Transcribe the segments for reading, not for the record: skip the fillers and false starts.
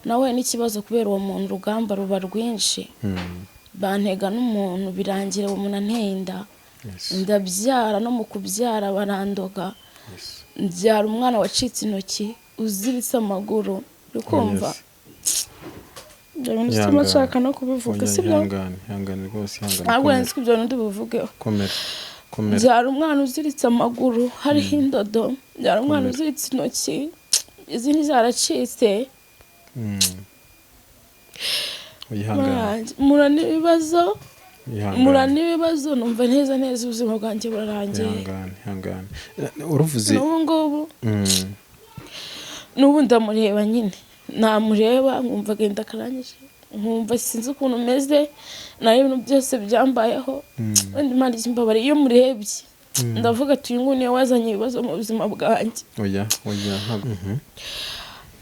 nawe n'ikibazo kubera uwo muntu rugamba ruba rwinshi bantega n'umuntu birangira uwo muntu anteye inda ndabyara no mu kubyara barandoga mbyara umwana wacitse intoki uziritse amaguru ukumva ndabona nshaka no kubivuga sibyo hangane rwose ntabwo nzi ko ibyo ndi buvugeho komera byara umwana uziritse amaguru hariho indodo byara umwana uziritse intoki izindi zaracitse mura n'ibibazo numva neza ubuzima bwanjye burarangiye hangane uruvuze n'ubu ndamureba nyine namureba nkumva agenda akarangije nkumva sinzi ukuntu meze nayo ibintu byose byambayeho wenda Imana ikimbabare iyo murebye ndavuga ati uyu nguyu niwe wazanye ibibazo mu buzima bwanjye oya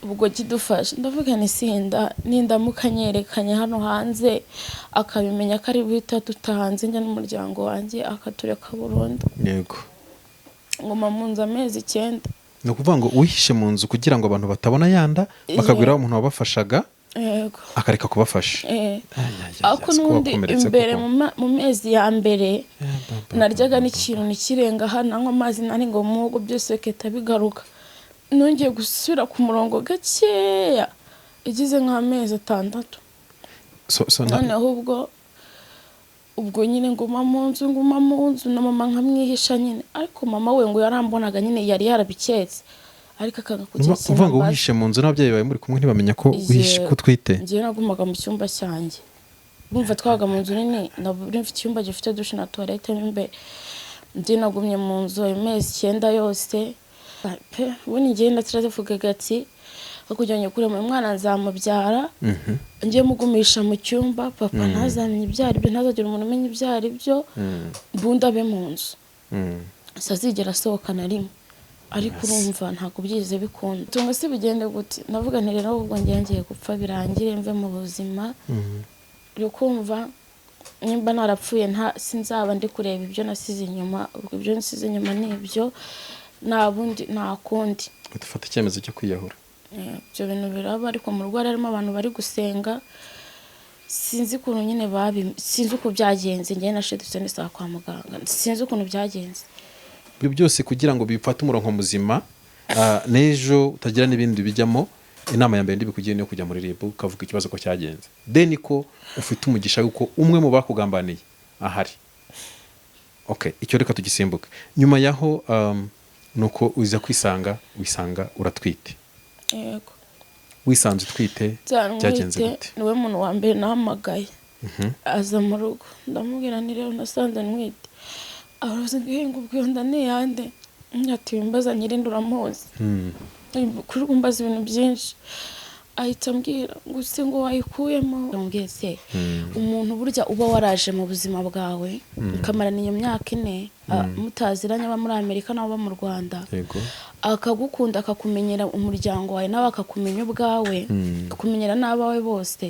ubwo kidufasha ndavuga ni sinda nindamuka nyerekanye hano hanze akabimenya ko ari buhita tutahanze njya n'umuryango wanjye akatureka burundu yego ngoma mu nzu amezi 9 no kuvuga ngo uhishe mu nzu kugira ngo abantu batabona yanda bakagwira umuntu wabafashaga yego akareka kubafasha ako nundi imbere mu mezi ya mbere naryaga n'ikintu nikirenga hano nko amazi nari ngo mugo byose keta bigaruka nongeye gusubira ku murongo gakeya igize nk'amezi 6 noneho ubwo nyine nguma mu nzu na mama nkamwihisha nyine ariko mama we ngo yarambonaga nyine yari yarabiketse ariko akanga kugira uvuga ngo uhishe mu nzu n'ababyeyi bawe muri kumwe ntibamenya ko uhishe ko twite ngiye nagumaga mu cyumba cyanjye bumva twaga mu nzu nini naburi mfite icyumba gifite dushe na toilette imbere ndi nagumye mu nzu amezi 9 yose pe ubuni ngenda turavuga gati akujyanye kure mu mwana nzamubyara ngiye mugumisha mu cyumba papa ntazamenye ibyari byo ntazagira umuntu umenya ibyari byo bunda be mu nzu sazigera sohoka na rimwe ariko urumva ntabwo byize bikunda tunga se bigende gute navuga nti rero ubwo ngiye gupfa birangire mve mu buzima yo kumva nimba narapfuye sinzaba ndi kureba ibyo nasize inyuma ibyo nasize inyuma nibyo nabundi nakundi utafata icyemezo cyo kwiyahura ibyo bintu biraba ariko mu Rwanda harimo abantu bari gusenga sinzi ukuntu nyine sinzi uko byagenze ngiye nashedutse n'isa kwa muganga sinzi ukuntu byagenze ibyo byose kugira ngo bifate umurongo muzima nejo utagira n'ibindi bijyamo inama ya mbere ndibikugiye no kujya muri RIB ukavuga ikibazo ko cyagenze ko ufite umugisha yuko umwe mu bakugambaniye ahari okay icyo reka tugisimbuke nyuma yaho nuko uza wisanga uratwite yego wisanze twite cyagenze gute niwe muntu wa mbere nahamagaye aza mu rugo ndamubwira ni rero nasanze nwite abaroze ngihenga ubwo ndane yande nyati imbaza nyirindura muzi kuri kumbaza ibintu byinshi ahita mbwira nguse ngo wayikuyemo mbwese umuntu burya uba waraje mu buzima bwawe ukamarana iyo myaka 4 mutaziranye aba muri Amerika n'aba mu Rwanda yego akagukunda akakumenyera umuryango wawe nawe akakumenya ubwawe akumenyera n'abawe bose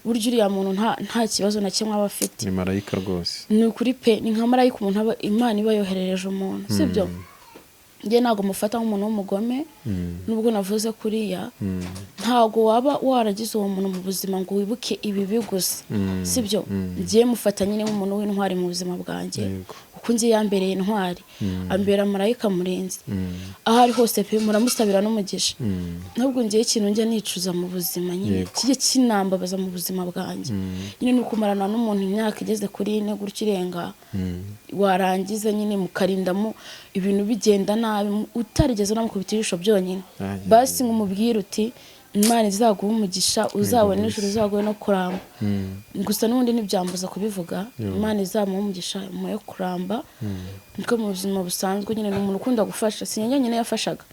burya uriya muntu nta kibazo na kimwe aba afite ni marayika rwose ni kuri pe ni nka marayika umuntu Imana iba yoherereje umuntu sibyo ngiye nago mufata nk'umuntu w'umugome nubwo navuze kuriya ntago waba waragize uwo muntu mu buzima ngo wibuke ibibi gusa sibyo ngiye mufata nyine nk'umuntu w'intwari mu buzima bwanjye uko ngiye yambereye intwari ambera marayika murenzi ahari hose pe muramusabira n'umugisha nubwo ngiye ikintu njya nicuza mu buzima nyine kijye kinambabaza mu buzima bwanjye nyine nuko marana n'umuntu imyaka igeze kuri 4 gutyo irenga warangiza nyine mukarindamo ibintu bigenda nabi utarigeze namukubitirisho byonyine basi ngumubwira uti Imana izaguha umugisha uzabona ijuru uzaguhe no kuramba gusa n'ubundi ntibyambuza kubivuga Imana izamuha umugisha mu yo kuramba niko mu buzima busanzwe nyine n'umuntu ukunda gufasha sinyanya nyine yafashaga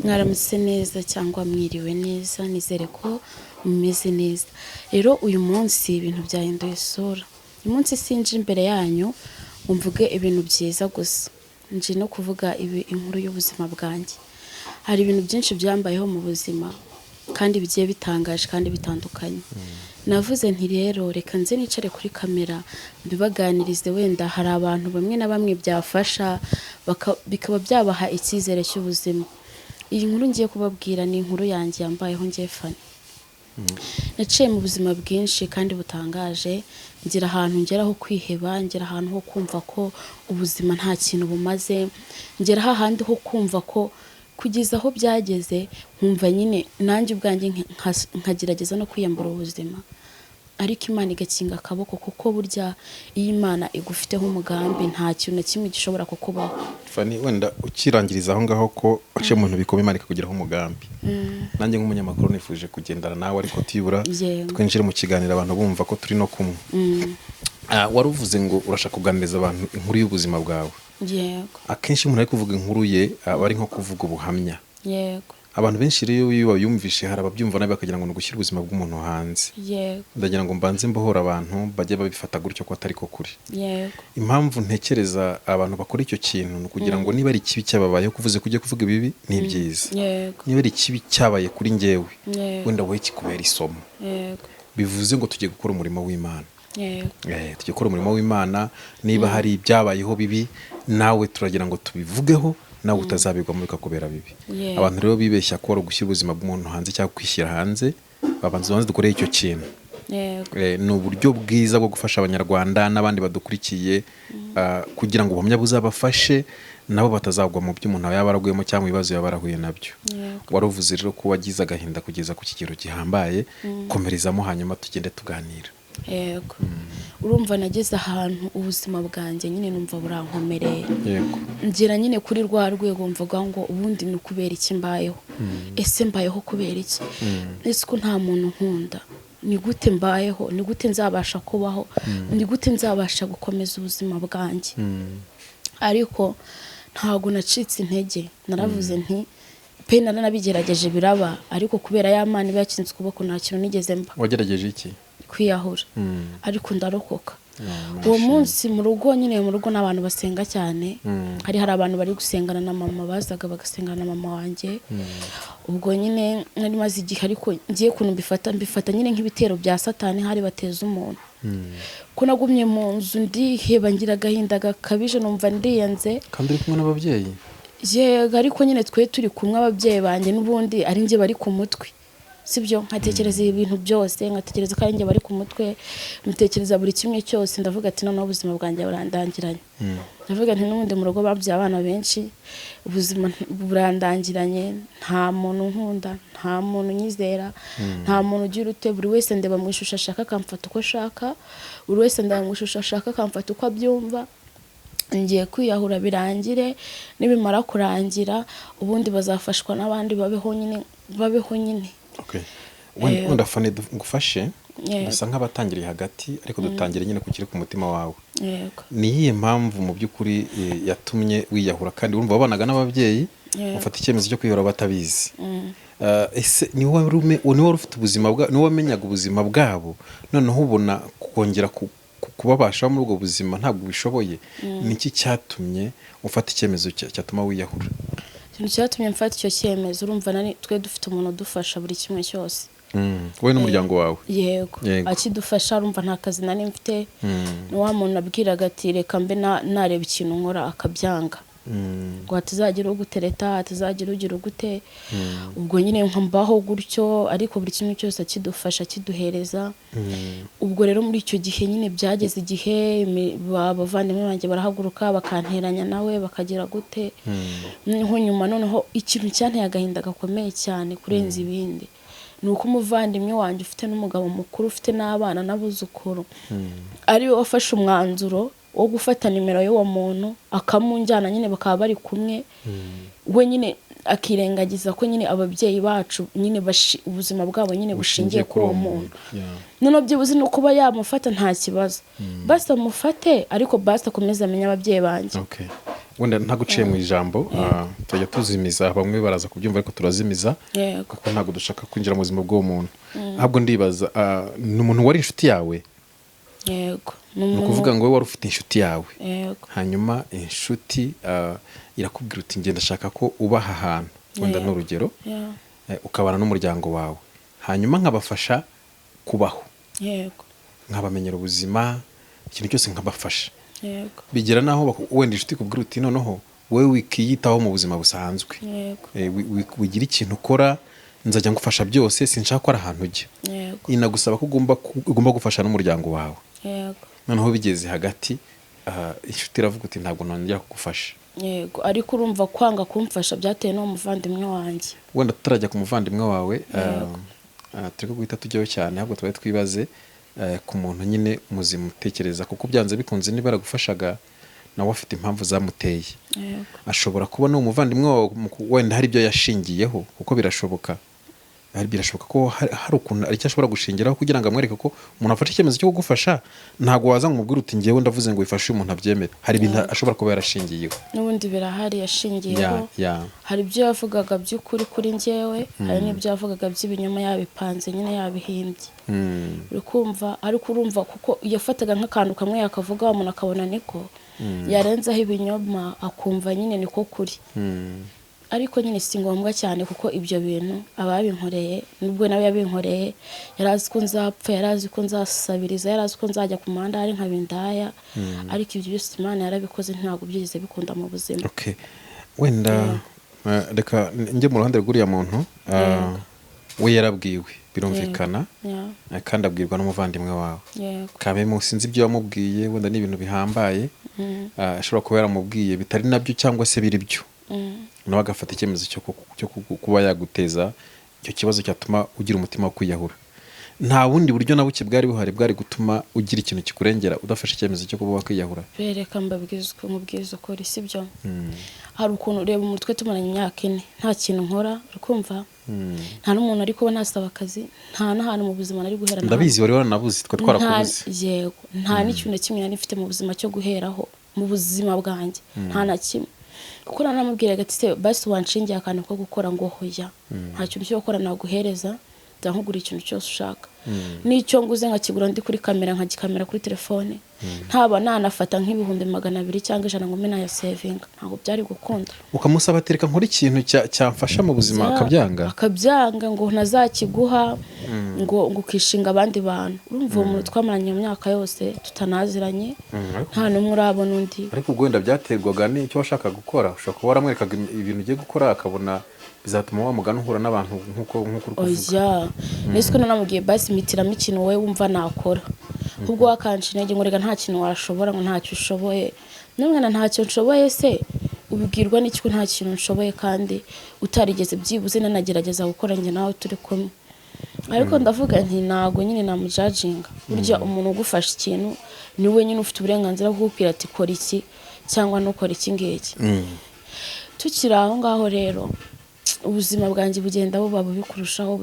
mwaramutse neza cyangwa mwiriwe neza nizere ko mumeze neza rero uyu munsi ibintu byahinduye isura uyu munsi sinje imbere yanyu umvuge ibintu byiza gusa nje no kuvuga inkuru y'ubuzima bwanjye hari ibintu byinshi byambayeho mu buzima kandi bigiye bitangaje kandi bitandukanye navuze nti rero reka nze nicare kuri kamera mbibaganirize, wenda hari abantu bamwe na bamwe byafasha bikaba byabaha icyizere cy'ubuzima. Iyi nkuru ngiye kubabwira ni inkuru yanjye yambayeho ngiye Fanny. Naciye mu buzima bwinshi kandi butangaje, ngira ahantu ngeraho kwiheba, ngira ahantu ho kumva ko ubuzima nta kintu bumaze, ngera ahandi ho kumva ko kugeza aho byageze nkumva nyine nanjye ubwanjye nkagerageza no kwiyambura ubuzima, ariko Imana igakinga akaboko, kuko burya iyo Imana igufiteho umugambi nta kintu na kimwe gishobora kukubaho. Fanny, wenda ukirangiriza aho ngaho ko aciye umuntu bikomeye Imana ikakugiraho umugambi, nanjye nk'umunyamakuru nifuje kugendana nawe, ariko tibura twinjire mu kiganiro abantu bumva ko turi no kumwe. Wari uvuze ngo urashaka kuganiriza abantu inkuru y'ubuzima bwawe. Yego. Akenshi umuntu ari kuvuga inkuru ye aba ari nko kuvuga ubuhamya. Yego. Abantu benshi rero iyo bayumvishe hari ababyumva nabi bakagira ngo ni ugushyira ubuzima bw'umuntu hanze. Yego. Ndagira ngo mbanze mbohora abantu bajye babifata gutyo ko atari ko kuri. Yego. Impamvu ntekereza abantu bakora icyo kintu ni kugira ngo niba ari ikibi cyababayeho kuvuze kujya kuvuga ibibi ni byiza. Yego. Niba ari ikibi cyabaye kuri njyewe wenda wowe kikubera isomo. Yego. Bivuze ngo tujye gukora umurimo w'Imana. Yego. Tujye gukora umurimo w'Imana, niba hari ibyabayeho bibi nawe turagira ngo tubivugeho, nawe utazabigwamo bikakubera bibi. Abantu rero bibeshya ko ari ugushyira ubuzima bw'umuntu hanze cyangwa kwishyira hanze, babanza dukoreye icyo kintu. Ni uburyo bwiza bwo gufasha abanyarwanda n'abandi badukurikiye, kugira ngo ubuhamya buzabafashe nabo batazagwa mu byo umuntu yaba yaraguyemo cyangwa ibibazo yaba yarahuye nabyo. Waruvuze rero ko wagize agahinda kugeza ku kigero gihambaye, komerezamo hanyuma tugende tuganira. Yego. Urumva nageze ahantu ubuzima bwanjye nyine numva burankomereye. Yego. Ngira nyine kuri rwa rwego mvuga ngo ubundi ni ukubera iki mbayeho. Ese mbayeho kubera iki? Ese ko nta muntu nkunda, ni gute mbayeho, ni gute nzabasha kubaho, ni gute nzabasha gukomeza ubuzima bwanjye. Ariko ntago nacitse intege, naravuze nti pe naranabigerageje biraba, ariko kubera ya Mana yakinze ukuboko nta kintu nigeze mba. Wagerageje iki? Kwiyahura. Ariko ndarokoka. Uwo munsi mu rugo nyine, mu rugo n'abantu basenga cyane, hari abantu bari gusengana na mama, bazaga bagasengana na mama wanjye. Ubwo nyine nari maze igihe, ariko ngiye kuntu mbifata nyine nk'ibitero bya Satani hari bateza umuntu. Ko nagumye mu nzu ndiheba, ngira agahinda gakabije, numva ndiyanze. Kandi uri kumwe n'ababyeyi? Yego, ariko nyine twe turi kumwe, ababyeyi banjye n'ubundi ari njye bari ku mutwe. Sibyo, nkatekereza ibintu byose, nkatekereza ko ari njye bari ku mutwe, mutekereza buri kimwe cyose. Ndavuga ati noneho ubuzima bwanjye burandangiranye. Ndavuga nti n'ubundi mu rugo babyaye abana benshi, ubuzima burandangiranye, nta muntu nkunda, nta muntu nyizera, nta muntu ugira ute, buri wese ndeba mu ishusho ashaka akamfata uko ashaka, buri wese ndeba mu ishusho ashaka akamfata uko abyumva. Ngiye kwiyahura birangire, nibimara kurangira ubundi bazafashwa n'abandi babeho nyine. Okay. Wenda Fanny ngufashe, dusa nk'abatangiriye hagati, ariko dutangire nyine ku kiri ku mutima wawe. Yego. Ni iyihe mpamvu mu by'ukuri yatumye wiyahura, kandi urumva wabanaga n'ababyeyi ufata icyemezo cyo kwiyahura batabizi? Ese ni wari ufite ubuzima bwa, ni wamenyaga ubuzima bwabo, noneho ubona kongera kubabasha muri ubwo buzima ntabwo bishoboye? Niki cyatumye ufata icyemezo cyatuma wiyahura? Ikintu cyatumye mfata icyo cyemezo, urumva twe dufite umuntu udufasha buri kimwe cyose. Wowe n'umuryango wawe? Yego. Akidufasha, urumva nta kazi nari mfite, ni wa muntu nabwiraga ati reka mbe nareba ikintu nkora, akabyanga. Ngo hatazagira ugutereta, hatazagira ugira ugute. Ubwo nyine nkambaho gutyo, ariko buri kimwe cyose akidufasha, akiduhereza. Ubwo rero muri icyo gihe nyine byageze igihe abavandimwe banjye barahaguruka bakanteranya nawe bakagira gute. Noneho nyuma, noneho ikintu cyanteye agahinda gakomeye cyane kurenza ibindi, ni uko umuvandimwe wanjye ufite n'umugabo mukuru, ufite n'abana n'abuzukuru, ari we wafashe umwanzuro wo gufata nimero y'uwo muntu akamunjyana, nyine bakaba bari kumwe. We nyine akirengagiza ko nyine ababyeyi bacu nyine ubuzima bwabo nyine bushingiye kuri uwo muntu. Noneho byibuze no kuba yamufata nta kibazo, basi amufate, ariko basi akomeze amenye ababyeyi banjye. Okay. Wenda ntaguciye mu ijambo, tujya tuzimiza, bamwe baraza kubyumva ariko turazimiza, kuko ntabwo dushaka kwinjira mu buzima bw'uwo muntu. Ahubwo ndibaza, ni umuntu wari inshuti yawe? Yego. Ni ukuvuga ngo wowe wari ufite inshuti yawe, hanyuma inshuti irakubwira uti ngenda ndashaka ko uba aha hantu, wenda n'urugero, ukabana n'umuryango wawe, hanyuma nkabafasha kubaho. yego nkabamenyera ubuzima ikintu cyose nkabafasha yego bigera naho wenda inshuti kubwira uti noneho wowe wikiyitaho mu buzima busanzwe yego wigira ikintu ukora nzajya ngufasha byose sinshaka ko ari ahantu ujya yego inagusaba ko ugomba gufasha n'umuryango wawe yego noneho bigeze hagati inshuti iravuga uti ntabwo nongera kugufasha yego ariko urumva kwanga kumfasha byatewe n'uwo muvandimwe wanjye wenda tutarajya ku muvandimwe wawe turi guhita tujyaho cyane ahubwo tubaye twibaze ku muntu nyine muzima utekereza kuko byanze bikunze niba yaragufashaga nawe afite impamvu zamuteye ashobora kubona umuvandimwe wawe wenda hari ibyo yashingiyeho kuko birashoboka ko hari ukuntu ari cyo ashobora gushingiraho kugira ngo amwereke ko umuntu afashe icyemezo cyo kugufasha ntabwo waza ngo umubwire uti ngewe ndavuze ngo wifashe umuntu abyemera hari ibintu ashobora kuba yarashingiyeho n'ubundi birahari yashingiyeho hari ibyo yavugaga by'ukuri kuri ngewe hari n'ibyo yavugaga by'ibinyoma yabipanze nyine yabihimbye uri kumva ariko urumva kuko yafataga nk'akantu kamwe yakavuga umuntu akabona niko yarenzaho ibinyoma akumva nyine niko kuri ariko nyine si ngombwa cyane kuko ibyo bintu ababinkoreye nubwo nawe yabinkoreye yari azi ko nzapfa yari azi ko nzasabiriza yari azi ko nzajya ku muhanda hari nkabindaya ariko ibyo byose Imana yarabikoze ntabwo byigeze bikunda mu buzima wenda reka njye mu ruhande rw'uriya muntu we yarabwiwe birumvikana kandi abwirwa n'umuvandimwe wawe kamemu sinzi ibyo wamubwiye wenda ni ibintu bihambaye ashobora kuba yaramubwiye bitari nabyo cyangwa se biri byo nawe agafata icyemezo cyo kuba yaguteza icyo kibazo cyatuma ugira umutima wo kwiyahura nta bundi buryo na buke bwari buhari bwari gutuma ugira ikintu kikurengera udafashe icyemezo cyo kuba wakwiyahura bereka mubwiza ukuri si byo hari ukuntu ureba umutwe tumaranye imyaka 4 nta kintu nkora ukumva nta n'umuntu ari kuba nasaba akazi nta n'ahantu mu buzima nari guhera ndabizi wari waranabuze twa twarakubuze yego nta n'ikintu na kimwe nari mfite mu buzima cyo guheraho mu buzima bwanjye nta na kimwe kuko nanamubwiraga ati se basi wanshingiye akantu ko gukora ngo hoya nta kintu cyo gukora naguhereza nkugura ikintu cyose ushaka n'icyo nguze nkakigura ndi kuri kamera nkagikamera kuri telefone ntaba nanafata nk'ibihumbi 200 cyangwa 100 ngo mena ya saving ntabwo byari gukunda ukamusaba tereka nkora ikintu cyamfasha mu buzima akabyanga ngo ntazakiguha ngo ukishinga abandi bantu urumva umuntu twamaranye mu myaka yose tutanaziranye nta n'umwe urabona undi ariko ubwo wenda byaterwaga n'icyo washaka gukora ushobora kuba waramwerekaga ibintu ugiye gukora akabona bizatuma wa mugana uhura n'abantu nkuko oya nesiko nanamubwiye basi mitiramo ikintu wowe wumva nakora ubwo wakanshi intege ngo rega nta kintu washobora ngo ntacyo ushoboye n'umwana ntacyo nshoboye se ubibwirwa n'iki ko nta kintu nshoboye kandi utarigeze byibuze nanagerageza gukora njye nawe turi kumwe ariko ndavuga nti nago nyine namujajinga burya umuntu ugufasha ikintu ni we nyine ufite uburenganzira bwo kubwira ati kora iki cyangwa nukora iki ngiki tukiri aho ngaho rero ubuzima bwanjye bugenda buba bikurushaho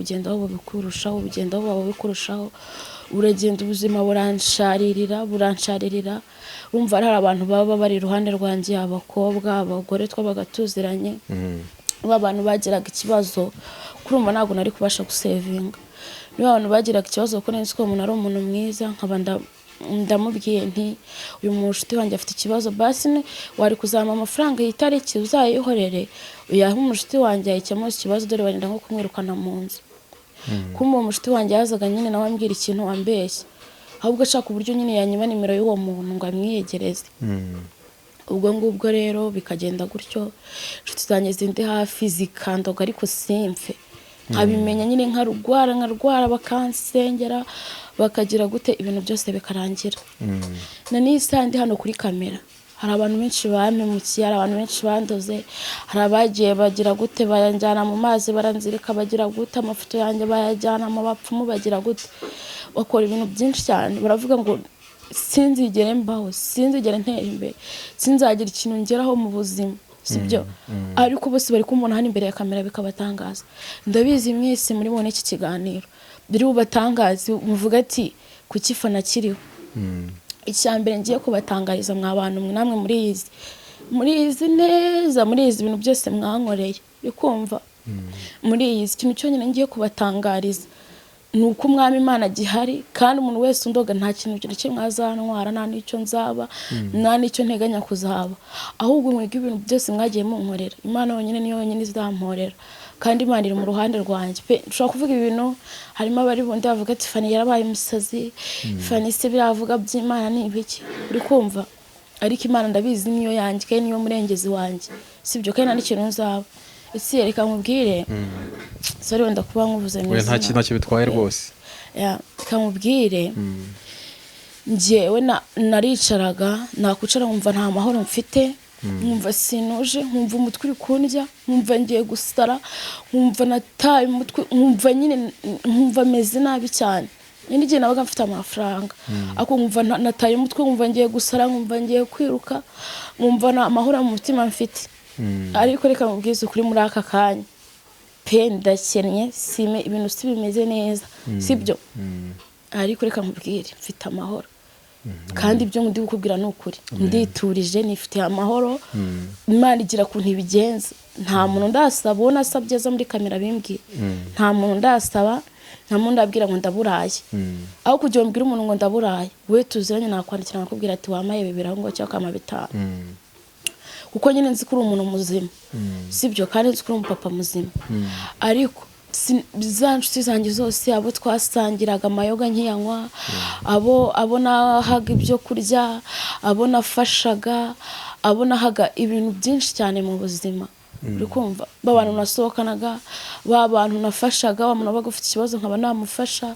uragenda ubuzima buransharirira urumva hari abantu baba bari iruhande rwanjye abakobwa abagore twabaga tuziranye abantu bagiraga ikibazo kurumva ntabwo nari kubasha gusevinga niba abantu bagiraga ikibazo kuko nzi ko umuntu ari umuntu mwiza nkaba ndamubwiye nti uyu mushuti wanjye afite ikibazo basi wari kuzama amafaranga y'itariki uzayihorere uyaha umushuti wanjye yahikemo ikibazo dore wenda nko kumwirukana mu nzu kumva umushuti wanjye yazaga nyine nawe ambwira ikintu wambeshya ahubwo ashaka uburyo nyine yanyima nimero y'uwo muntu ngo amwiyegereze ubwo ngubwo rero bikagenda gutyo inshuti zanjye zindi hafi zikandoga ariko simfe nkabimenya nyine nkarwara bakansengera bakagira gute ibintu byose bikarangira na n'isandi hano kuri kamera hari abantu benshi bampemukiye hari abantu benshi bandoze hari abagiye bagira gute bayanjyana mu mazi baranzirika bagira gute amafoto yanjye bayajyana mu bapfumu bagira gute bakora ibintu byinshi cyane baravuga ngo sinzigere mbaho sinzigere ntera imbere sinzagira ikintu ngeraho mu buzima sibyo ariko bose bari kumubona hano imbere ya kamera bikabatangaza ndabizi mwese muri bone iki kiganiro biri bubatangaze muvuga ati kuki fana kiriho icyambere ngiye kubatangariza mwabantu namwe muri izi neza muri izi ibintu byose mwankoreye bikumva muri izi ikintu cyonyine ngiye kubatangariza ni uko umwami Imana gihari kandi umuntu wese undoga nta kintu kimwe azantwara, nta n'icyo nzaba, nta n'icyo nteganya kuzaba, ahubwo mwebwe ibintu byose mwagiye munkorera, Imana yonyine niyo yonyine izamporera kandi Imana iri mu ruhande rwanjye pe. Ushobora kuvuga ibintu, harimo abari bundi bavuga ati Fanny yarabaye umusazi, Fanny se biravuga by'Imana ni ibiki, uri kumva? Ariko Imana ndabizi niyo yanjye kandi niyo murengezi wanjye, sibyo kandi nta n'ikintu nzaba. Ese reka nkubwire, sorry wenda kuba nkuvuze neza, nta kintu ntacyo bitwaye rwose. Reka nkubwire, njyewe naricaraga nakwicara nkumva nta mahoro mfite, nkumva sinuje, nkumva umutwe uri kundya, nkumva ngiye gusara, nkumva nataye umutwe, nkumva nyine nkumva meze nabi cyane. Nyine igihe nabaga mfite amafaranga, ako nkumva nataye umutwe, nkumva ngiye gusara, nkumva ngiye kwiruka, nkumva nta mahoro mu mutima mfite. Ariko reka nkubwize ukuri, muri aka kanya pe ndakennye, ibintu si bimeze neza, sibyo? Ariko reka nkubwire mfite amahoro, kandi ibyo ndi gukubwira ni ukuri, nditurije, nifitiye amahoro. Imana igira kuntu ibigenza, nta muntu ndasaba, uwo nasabye aza muri kamera bimbwiye, nta muntu ndasaba, nta muntu ndabwira ngo ndaburaye, aho kugira ngo mbwire umuntu ngo ndaburaye, we tuziranye nakwandikira nakubwira ati wamaye 200 ngo cyangwa 500, kuko nyine nzi ko uri umuntu muzima, sibyo? Kandi nzi ko uri umupapa muzima. Ariko za nshuti zanjye zose, abo twasangiraga amayoga nkiyanywa, abo nahaga ibyo kurya, abo nafashaga, abo nahaga ibintu byinshi cyane mu buzima, uri kumva? Babantu nasohokanaga, babantu nafashaga, bamuntu wabaga ufite ikibazo nkaba namufasha,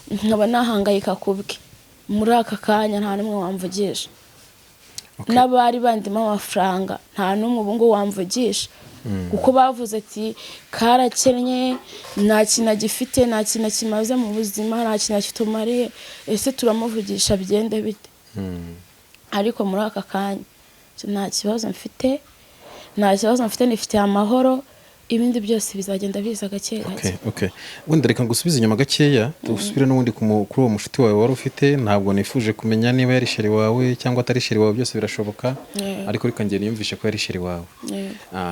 nkaba nahangayika kubwe. Muri aka kanya nta n'umwe wamvugisha. N'abari bandimo amafaranga nta n'umwe ubu ngo wamvugisha, kuko bavuze ati karakennye, nta kintu agifite, nta kintu kimaze mu buzima, nta kintu kitumariye, ese turamuvugisha bigende bite? Ariko muri aka kanya nta kibazo mfite, nifitiye amahoro, ibindi byose bizagenda biza gake gake. Wenda reka ngusubize inyuma gakeya, dusubire n'ubundi kuri uwo mushuti wawe wari ufite. Ntabwo nifuje kumenya niba yari sheri wawe cyangwa atari sheri wawe, byose birashoboka, ariko reka ngende yumvishe ko yari sheri wawe.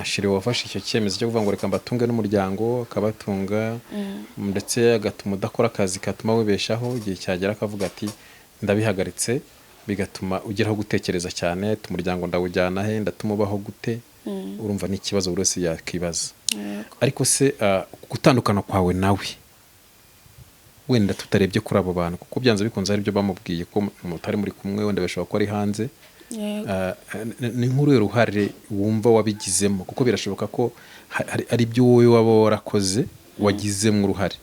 Sheri wafashe icyo cyemezo cyo kuvuga ngo reka mbatunge n'umuryango, akabatunga ndetse agatuma udakora akazi katuma wibeshaho, igihe cyagera akavuga ati ndabihagaritse, bigatuma ugeraho gutekereza cyane, umuryango ndawujyana he, ndatumubaho gute? Urumva ni ikibazo buri wese yakibaza. Ariko se gutandukana kwawe nawe, wenda tutarebye kuri abo bantu, kuko byanze bikunze ari byo bamubwiye ko mutari muri kumwe, wenda bashobora ko ari hanze, ni nk'uruhe ruhare wumva wabigizemo? Kuko birashoboka ko ari byo wowe waba warakoze wagizemo uruhare,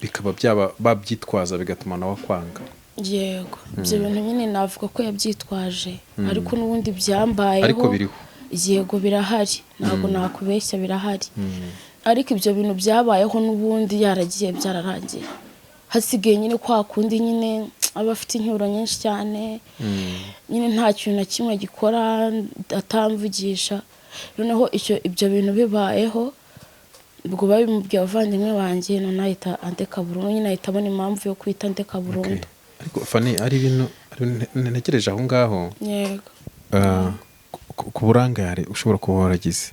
bikaba babyitwaza bigatuma nawe kwanga. Yego, ibyo bintu nyine navuga ko yabyitwaje, ariko n'ubundi byambayeho. Ariko biriho. Yego birahari, ntabwo nakubeshya, birahari. Ariko ibyo bintu byabayeho n'ubundi yaragiye byararangiye, hasigaye nyine kwa kundi nyine aba afite incyuro nyinshi cyane, nyine nta kintu na kimwe gikora atamvugisha. Noneho ibyo bintu bibayeho, ubwo babimubwiye abavandimwe banjye, none ahita andeka burundu, nyine ahita abona impamvu yo kwita andeka burundu. Ariko Fanny, ari ibintu ntegereje aho ngaho. Yego. Ku burangare ushobora kuba waragize,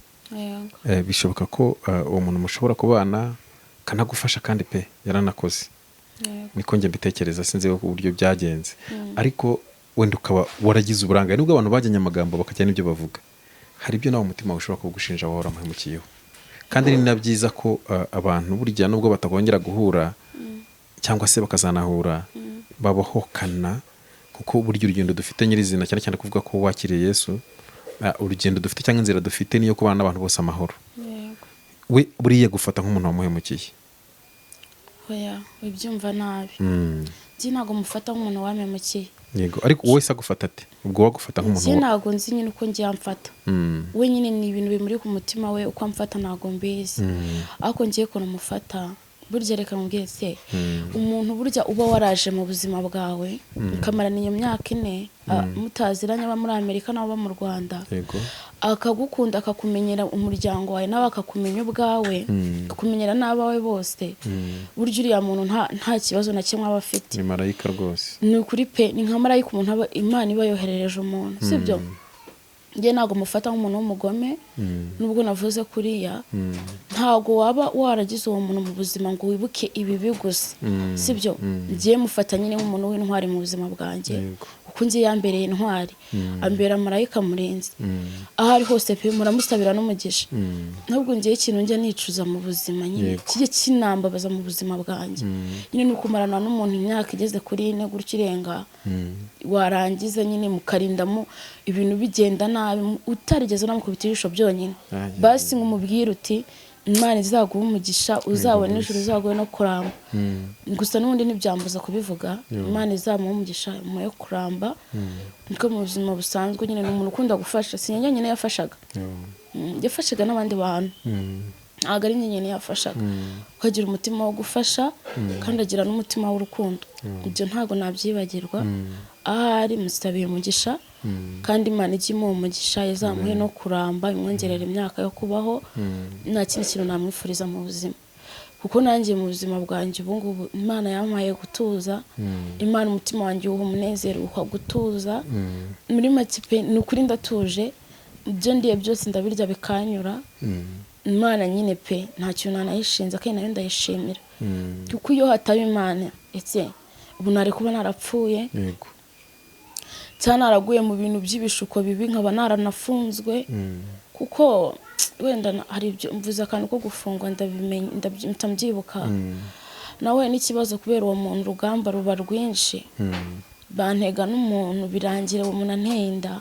bishoboka ko uwo muntu mushobora kubana kanagufasha kandi pe yaranakoze, niko njye mbitekereza, sinzi uburyo byagenze. Ariko wenda ukaba waragize uburangare, nubwo abantu bajyanye amagambo bakajya n'ibyo bavuga, hari ibyo nawe umutima ushobora kugushinja wahora muhemukiyeho. Kandi ni na byiza ko abantu burya nubwo batakongera guhura cyangwa se bakazanahura, babohokana, kuko buryo urugendo dufite nyirizina, cyane cyane kuvuga ko wakiriye Yesu, urugendo dufite cyangwa inzira dufite niyo kubana n'abantu bose amahoro. We buriya gufata nk'umuntu wamuhemukiye? Oya, ubyumva nabi. Njye ntabwo mufata nk'umuntu wamemukiye. Yego, ariko wowe se agufata ate? Ubwo wagufata nk'umuntu njye ntabwo nzi nyine uko njye amfata. We nyine ni ibintu bimuri ku mutima we, uko amfata ntabwo mbizi. Ariko njye ko namufata, burya reka mubwiye se, umuntu burya uba waraje mu buzima bwawe, ukamarana iyo myaka 4 mutaziranye, aba muri Amerika n'aba mu Rwanda, akagukunda, akakumenyera umuryango wawe, nawe akakumenya ubwawe, akakumenyera n'abawe bose, burya uriya muntu nta kibazo na kimwe aba afite. Ni marayika. marayika rwose. Ni ukuri pe, ni nka marayika umuntu Imana iba yoherereje umuntu, sibyo? Akagukundaga akakumenya ubwawe, nawe akakumenya ubwawe, burya uriya muntu nta kibazo na kimwe aba afite. Ni ukuri pe, ni nka marayika umuntu Imana iba yoherereje umuntu, sibyo? njye ntabwo mufata nk'umuntu w'umugome nubwo navuze kuriya ntabwo waba waragize uwo muntu mu buzima ngo wibuke ibibi gusa sibyo njye mufata nyine nk'umuntu w'intwari mu buzima bwanjye kuko njye yambereye intwari ambera marayika murinzi aho ari hose pe muramusabira n'umugisha nubwo njye ikintu njya nicuza mu buzima nyine kijye kinambabaza mu buzima bwanjye nyine ni ukumarana n'umuntu imyaka igeze kuri ine gutyo irenga warangiza nyine mukarindamo ibintu bigenda nabi utarigeze unamukubita ijisho byonyine basi nk'umubwire uti Imana izaguha umugisha uzabona ijuru uzaguhe no kuramba gusa n'ubundi ntibyambuza kubivuga Imana izamuha umugisha mu yo kuramba niko mu buzima busanzwe nyine n'umuntu ukunda gufasha si nyine yafashaga yafashaga n'abandi bantu ntabwo ari nyine yafashaga ukagira umutima wo gufasha kandi agira n'umutima w'urukundo ibyo ntabwo nabyibagirwa ahari musabiye umugisha kandi Imana ijye imuha umugisha izamuhe no kuramba imwongerera imyaka yo kubaho nta kindi kintu namwifuriza mu buzima kuko nanjye mu buzima bwanjye ubu ngubu Imana yampaye gutuza Imana umutima wanjye uha umunezero uha gutuza muri make pe ni ukuri ndatuje ibyo ndiye byose ndabirya bikanyura Imana nyine pe nta kintu nanayishinze kandi nayo ndayishimira kuko iyo hataba Imana ese ubu nari kuba narapfuye cyane naraguye mu bintu by'ibishuko bibi nkaba naranafunzwe kuko wenda hari ibyo mvuze akantu ko gufungwa ndabyibuka nawe n'ikibazo kubera uwo muntu urugamba ruba rwinshi bantega n'umuntu birangira uwo muntu anteye inda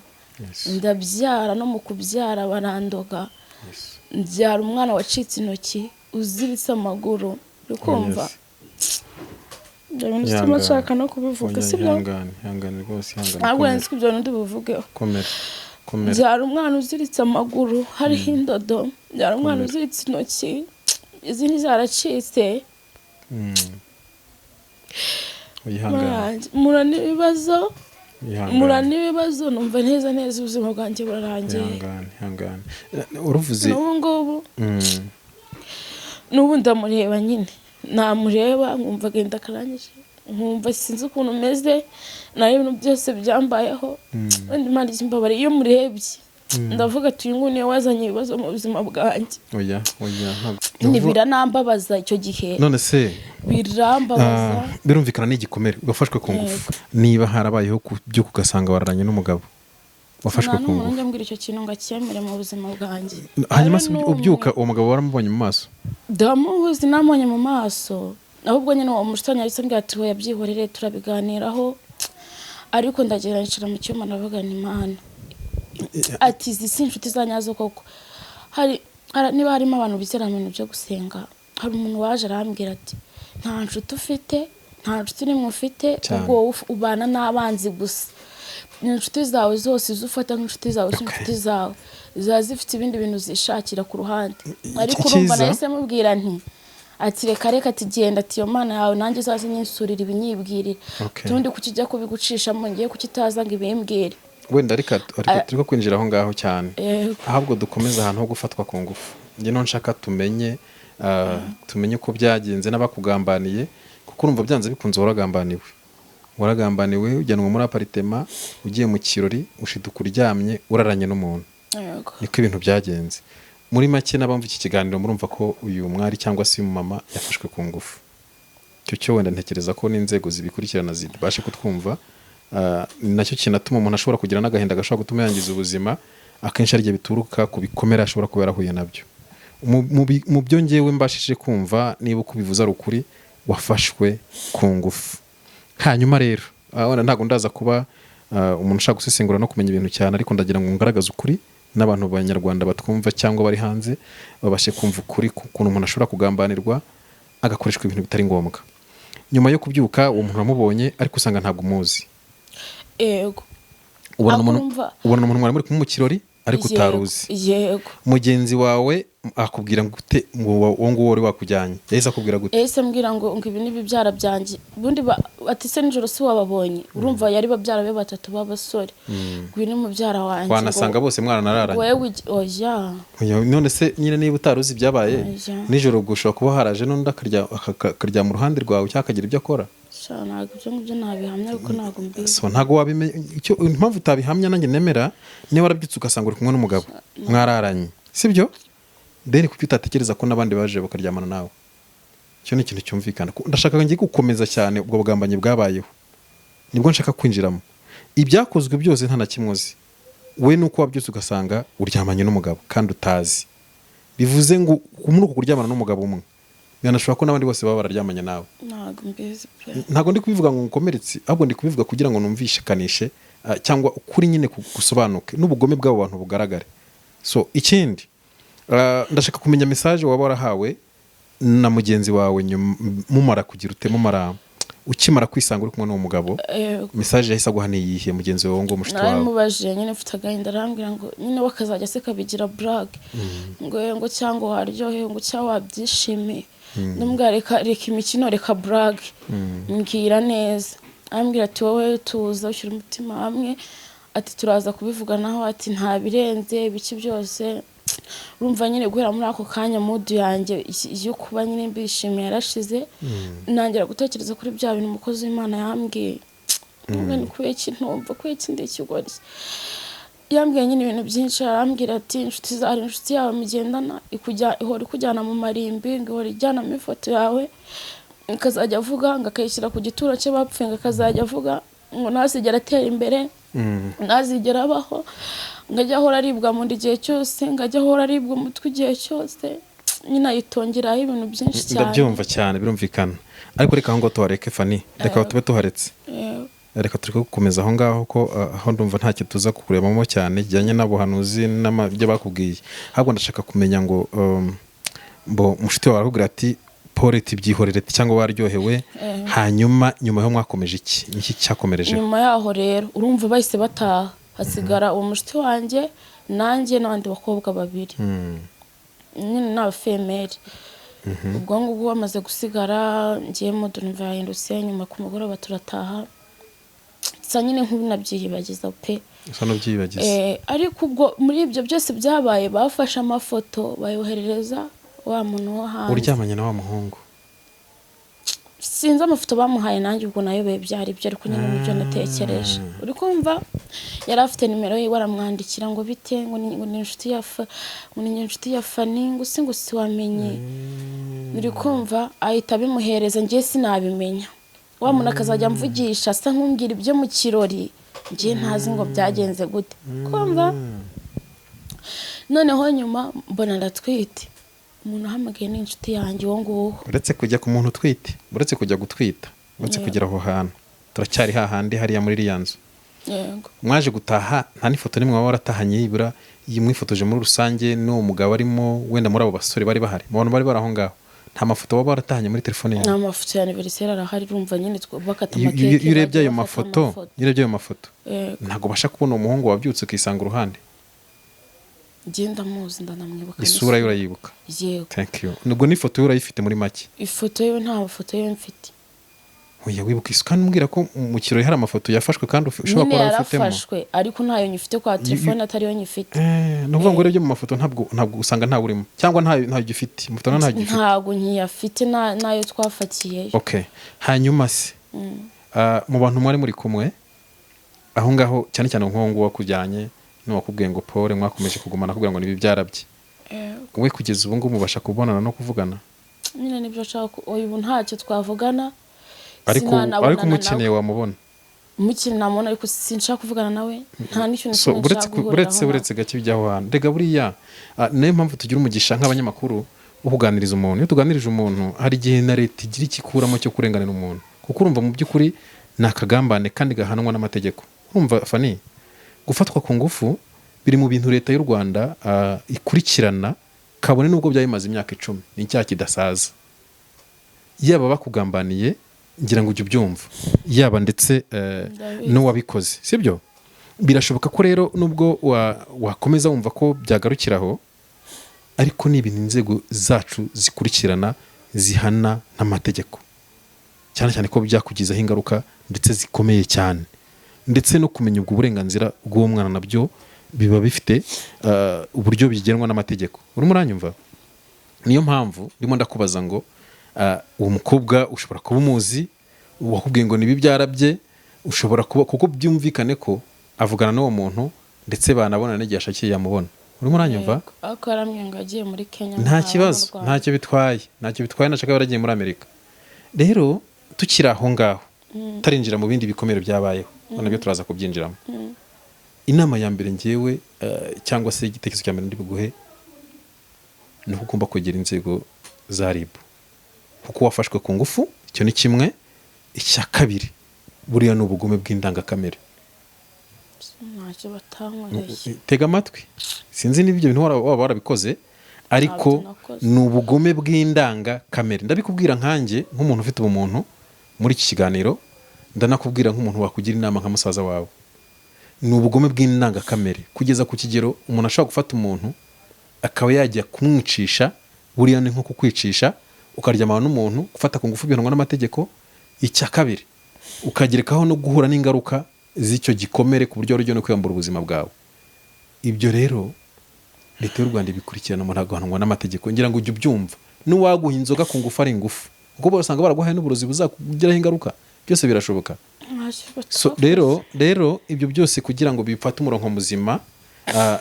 ndabyara no mu kubyara barandoga mbyara umwana wacitse intoki uziritse amaguru ukumva ndabona nshaka no kubivuga sibyo ihangane rwose ntabwo nzi ko ibyo bintu bivugeho mbyara umwana uziritse amaguru hariho indodo mbyara umwana uziritse intoki izindi zaracitse mura n'ibibazo numva neza ubuzima bwanjye burarangiye uruvuze n'ubu ngubu n'ubu ndamureba nyine namureba nkumva agenda akarangije nkumva sinzi ukuntu umeze nayo ibintu byose byambayeho wenda Imana izimbabare iyo murebye ndavuga ati uyu nguyu niwe wazanye ibibazo mu buzima bwanjye biranambabaza icyo gihe none se birambabaza birumvikana n'igikomere wafashwe ku ngufu niba harabayeho byo kugasanga wararanye n'umugabo wafashwe ku ngufu none mbwira icyo kintu ngacyemere mu buzima bwanjye hanyuma ubyuka uwo mugabo waramubonye mu maso ndamuzi namubonye mu maso ahubwo nyine uwo musitani yahise ambwira ati yabyihorere turabiganiraho ariko ndagera nicara mu cyuma navuga ni Imana ati izi si inshuti zanyazo koko niba harimo abantu bizera mu bintu byo gusenga hari umuntu waje arambwira ati nta nshuti ufite nta nshuti nimwe ufite ubwo ubana n'abanzi gusa inshuti zawe zose zufata nk'inshuti zawe z'inshuti zawe ziba zifite ibindi bintu zishakira ku ruhande ariko urumva nahise mubwira nti ati reka ati genda ati iyo Mana yawe nanjye zazi nyinsurira ibinyibwirira tundi kukijya kubigucishamo ngiye kukitaza ngo ibimbwire wenda ariko turi kwinjira aho ngaho cyane ahubwo dukomeza ahantu ho gufatwa ku ngufu njye no nshaka tumenye ko byagenze n'abakugambaniye kuko urumva byanze bikunze waragambaniwe ujyanwa muri aparitema ugiye mu kirori ushiduka uryamye uraranye n'umuntu niko ibintu byagenze muri make n'abamva iki kiganiro murumva ko uyu mwari cyangwa se uyu mama yafashwe ku ngufu cyo wenda ntekereza ko n'inzego zibikurikirana zibashe kutwumva nacyo kinatuma umuntu ashobora kugira n'agahinda gashobora gutuma yangiza ubuzima akenshi ari bituruka ku bikomere ashobora kuba yarahuye nabyo mu byo ngewe mbashije kumva niba uko bivuze ari ukuri wafashwe ku ngufu hanyuma rero wenda ntabwo ndaza kuba umuntu ushaka gusesengura no kumenya ibintu cyane ariko ndagira ngo ngaragaze ukuri n'abantu b'abanyarwanda batwumva cyangwa bari hanze babashe kumva ukuri ukuntu umuntu ashobora kugambanirwa agakoreshwa ibintu bitari ngombwa nyuma yo kubyuka uwo muntu wamubonye ariko usanga ntabwo umuzi ubona umuntu mwari muri kumwe mu kirori ariko utaruzi yego mugenzi wawe akubwira ngo ute uwo nguwo wari wakujyanye yahise akubwira gute? yahise ambwira ngo ibi ni bibyara byanjye ubundi ati se nijoro si wababonye urumva yari babyara be batatu b'abasore ngo uyu ni mubyara wanjye wanasanga bose mwaranararanye wewe oya none se nyine niba utaruzi ibyabaye nijoro ubwo ushobora kuba haraje n'undi akarya mu ruhande rwawe cyangwa akagira ibyo akora. ntabwo ibyo ngibyo nabihamya ariko ntabwo mbizi. So ntabwo wabimenya impamvu utabihamya nanjye nemera niba warabyutse ugasanga uri kumwe n'umugabo mwararanye sibyo deni kuki utatekereza ko n'abandi baje bakaryamana nawe? Icyo ni ikintu cyumvikana. Ndashaka ngiye gukomeza cyane ubwo bugambanyi bwabayeho nibwo nshaka kwinjiramo. Ibyakozwe byose nta na kimwe uzi we nuko wabyutse ugasanga uryamanye n'umugabo kandi utazi bivuze ngo muri uko kuryamana n'umugabo umwe yanashobora ko n'abandi bose baba bararyamanye nawe. Ntabwo ndi kubivuga ngo ngukomeretse ahubwo ndi kubivuga kugira ngo numvishikanishe cyangwa ukuri nyine gusobanuke n'ubugome bw'abo bantu bugaragare. So ikindi ndashaka kumenya message waba warahawe na mugenzi wawe mumara kugira ukimara kwisanga uri kumwe n'uwo mugabo message yahise aguha niyihe mugenzi wawe ngo mushiti wawe? Naramubajije nyine mfite agahinda arambwira ngo nyine wakazajya se kabigira brag ngo cyangwa waryohe ngo cyangwa wabyishimiye ndumva reka imikino reka brag mbwira neza ambwira ati wowe tuza ushyira umutima hamwe ati turaza kubivuganaho ati nta birenze ibiki byose urumva nyine guhera muri ako kanya mood yanjye yo kuba nyine mbishimiye yarashize nangira gutekereza kuri bya bintu umukozi w'Imana yambwiye ni kuye kintumva kuye kindi kigori yambwiye nyine ibintu byinshi arambwira ati inshuti yawe mugendana ihora ikujyana mu marimbi ngo ihora ijyana mu ifoto yawe ikazajya avuga ngo akayishyira ku gituro cye bapfuye ngo akazajya avuga ngo ntazigera atera imbere ntazigera abaho ngajya ahora aribwa mu gihe cyose ngajya ahora aribwa umutwe igihe cyose nyine ayitongeraho ibintu byinshi cyane. Ndabyumva cyane birumvikana ariko reka aho ngo tuhareke Fanny reka tube tuharetse reka turi gukomeza aho ngaho ko aho ndumva ntacyo tuza kukurebamo cyane kijyanye n'abuhanuzi n'ibyo bakubwiye ahubwo ndashaka kumenya ngo mushiti wawe arakubwira ati Paul tibyihorere cyangwa waryohewe hanyuma nyuma yo mwakomeje iki cyakomereje? Nyuma yaho rero urumva bahise bataha hasigara uwo mushiti wanjye nanjye n'abandi bakobwa babiri nyine n'abafemeri ubwo ngubwo bamaze gusigara ngiye mu dunva yahindutse nyuma ku mugoroba turataha sa nyine nk'ubinabyiyibagiza pe ariko ubwo muri ibyo byose byabaye bafashe amafoto bayoherereza wa muntu wo hanze uryamanye na wa muhungu sinzi amafoto bamuhaye nanjye ubwo nayo byari byo ariko nyine nibyo natekereje uri kumva yari afite nimero ye waramwandikira ngo bite ngo ni inshuti ya Fanny ngo si wamenye uri kumva ahita bimuhereza ngiye sinabimenya wa muntu akazajya amvugisha asa nk'umbwira ibyo mu kirori ngiye ntazi ngo byagenze gute kumva noneho nyuma mbona ndatwite umuntu ahamagaye n'inshuti yanjye uwo nguwo. Uretse kujya ku muntu utwite uretse kujya gutwita uretse kugera aho hantu turacyari hahandi hariya muri iriya nzu mwaje gutaha nta n'ifoto nimwe waba waratahanye yibura mwifotoje muri rusange n'uwo mugabo arimo wenda muri abo basore bari bahari mu bantu bari bari aho ngaho nta mafoto waba waratahanye muri telefone yawe? Nta mafoto ya anniversaire arahari urumva nyine bakata amakeke. Iyo urebye ayo mafoto ntabwo basha kubona umuhungu wabyutse ukisanga uruhande. Genda muzi ndanamwibuka. Isura yo urayibuka? Yego. Thank you. Nubwo n'ifoto yo urayifite muri make? Ifoto yo nta foto yo mfite. Oya wibuka isuka mbwira ko mu kirori hari amafoto yafashwe kandi ushobora kuba ufitemo. Yarafashwe ariko ntayo nyifite kwa telefone atari yo nyifite. Nuvuga ngo urebye mu mafoto ntabwo usanga nta urimo cyangwa ntayo gifite. Amafoto ntayo gifite. Ntabwo nkiyafite nayo twafatiye. Okay. Hanyuma se mu bantu mwari muri kumwe aho ngaho cyane cyane nk'uwo wakujyanye n'uwakubwiye ngo Paul mwakomeje kugumana kugira ngo nibi byarabye. We kugeza ubu ngubu mubasha kubonana no kuvugana? Nyine nibyo nshaka ubu ntacyo twavugana. Ariko umukeneye wamubona? Umukene namubona ariko sinshaka kuvugana nawe nta n'icyo nshaka guhuriraho. Uretse gake bijyaho hano rega buriya niyo mpamvu tugira umugisha nk'abanyamakuru wo kuganiriza umuntu. Iyo tuganirije umuntu hari igihe na leta igira ikikuramo cyo kurenganira umuntu kuko urumva mu by'ukuri ni akagambane kandi gahanwa n'amategeko. Urumva Fanny gufatwa ku ngufu biri mu bintu leta y'u Rwanda ikurikirana kabone nubwo byayimaze imyaka 10 ni icyaha kidasaza. Yaba bakugambaniye ngira ngo ujye ubyumva yaba ndetse n'uwabikoze sibyo birashoboka ko rero nubwo wakomeza wumva ko byagarukiraho ariko ni ibintu inzego zacu zikurikirana zihana n'amategeko, cyane cyane ko byakugizaho ingaruka ndetse zikomeye cyane, ndetse no kumenya ubwo burenganzira bw'uwo mwana nabyo biba bifite uburyo bigenwa n'amategeko. Urimo uranyumva? Niyo mpamvu ndimo ndakubaza ngo uwo mukobwa ushobora kuba umuzi, wakubwiye ngo nibi byarabye, ushobora kuba kuko byumvikane ko avugana n'uwo muntu ndetse banabona n'igihe ashakiye yamubona. Urimo uranyumva? akaramye ngo agiye muri Kenya. Nta kibazo, ntacyo bitwaye, nashaka baragiye muri Amerika. Rero tukiri aho ngaho tarinjira mu bindi bikomere byabayeho, nabyo turaza kubyinjiramo. Inama ya mbere ngewe cyangwa se igitekerezo cya mbere ndi buguhe ni uko ugomba kwegera inzego za RIB, kuko wafashwe ku ngufu, icyo ni kimwe. Icya kabiri, buriya ni ubugome bw'indangakamere. ntacyo batankoreye. Tega amatwi, sinzi niba ibyo bintu waba warabikoze, ariko ni ubugome bw'indangakamere. Ndabikubwira nkanjye nk'umuntu ufite ubumuntu muri iki kiganiro, ndanakubwira nk'umuntu wakugira inama nka musaza wawe. Ni ubugome bw'indangakamere kugeza ku kigero umuntu ashobora gufata umuntu akaba yajya kumwicisha. Buriya ni nko kukwicisha, ukaryamana n'umuntu, gufata ku ngufu bihanwa n'amategeko. Icya kabiri, ukagerekaho no guhura n'ingaruka z'icyo gikomere ku buryo rujya no kwiyambura ubuzima bwawe. Ibyo rero leta y'u Rwanda ibikurikirana, umuntu agahanwa n'amategeko. Ngira ngo ujye ubyumva, n'uwaguha inzoga ku ngufu ari ingufu, kuko basanga baraguhaye n'uburozi buzakugiraho ingaruka, byose birashoboka. So rero ibyo byose kugira ngo bifate umurongo muzima,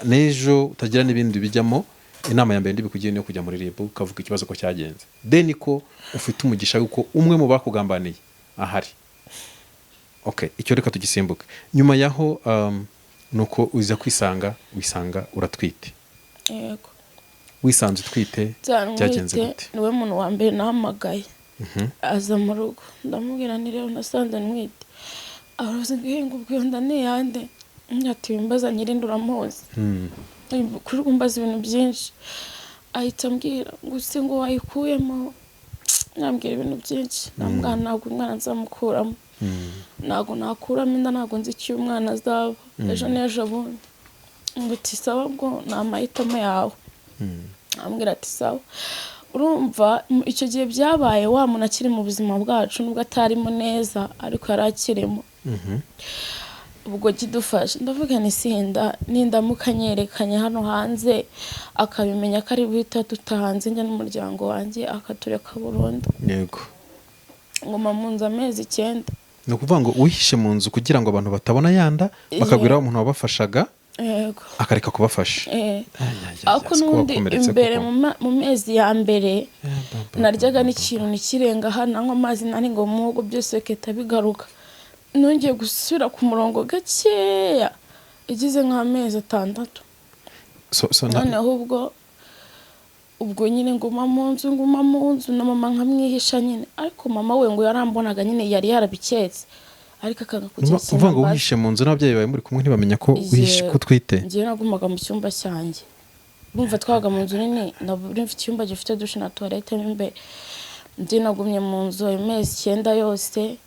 n'ejo utagira n'ibindi bijyamo, inama ya mbere ndi bikugiye no kujya muri RIB ukavuga ikibazo ko cyagenze, then ko ufite umugisha yuko umwe mu bakugambaniye ahari. Okay, icyo reka tugisimbuke. Nyuma yaho nuko uza wisanga uratwite. Yego. Wisanze utwite byagenze gute? Niwe muntu wa mbere nahamagaye. Aza mu rugo, ndamubwira ni rero nasanze ntwite. Aruze ngo ubwo ndane yande. Ati mbaza nyirinde uramuzi. Kuri kumbaza ibintu byinshi. Ahita ambwira gusa ngo wayikuyemo. Nambwira ibintu byinshi. Nambwira ntabwo umwana nzamukuramo. Ntabwo nakuramo inda, ntabwo nzi icyo umwana azaba. Ejo n'ejo bundi. Ngo ati sawa, bwo ni amahitamo yawe. Ambwira ati sawa. Urumva icyo gihe byabaye wa muntu akiri mu buzima bwacu, nubwo atarimo neza ariko yari akirimo. Ubwo kidufasha ndavuga ni sinda nindamuka nyerekanye hano hanze akabimenya ko ari buhita tutahanze njye n'umuryango wanjye akatureka burundu. Yego. Ngoma mu nzu amezi 9. Ni ukuvuga ngo uhishe mu nzu kugira ngo abantu batabona yanda, bakabwira umuntu wabafashaga. Yego. Akareka kubafasha. Ako nundi imbere mu mezi ya mbere naryaga n'ikintu nikirenga hano nk'amazi nari ngo mugo byose keta bigaruka. Nongeye gusubira ku murongo gakeya igize nk'amezi 6. Noneho ubwo nyine nguma mu nzu na mama nkamwihisha nyine, ariko mama we ngo yarambonaga nyine yari yarabiketse, ariko akanga kugeza uvuga ngo uhishe mu nzu n'ababyeyi bawe muri kumwe ntibamenya ko uhishe ko twite. Ngiye nagumaga mu cyumba cyanjye, bumva twaga mu nzu nini, naburi mfite icyumba gifite dushe na toilette imbere. Ngiye nagumye mu nzu amezi 9 yose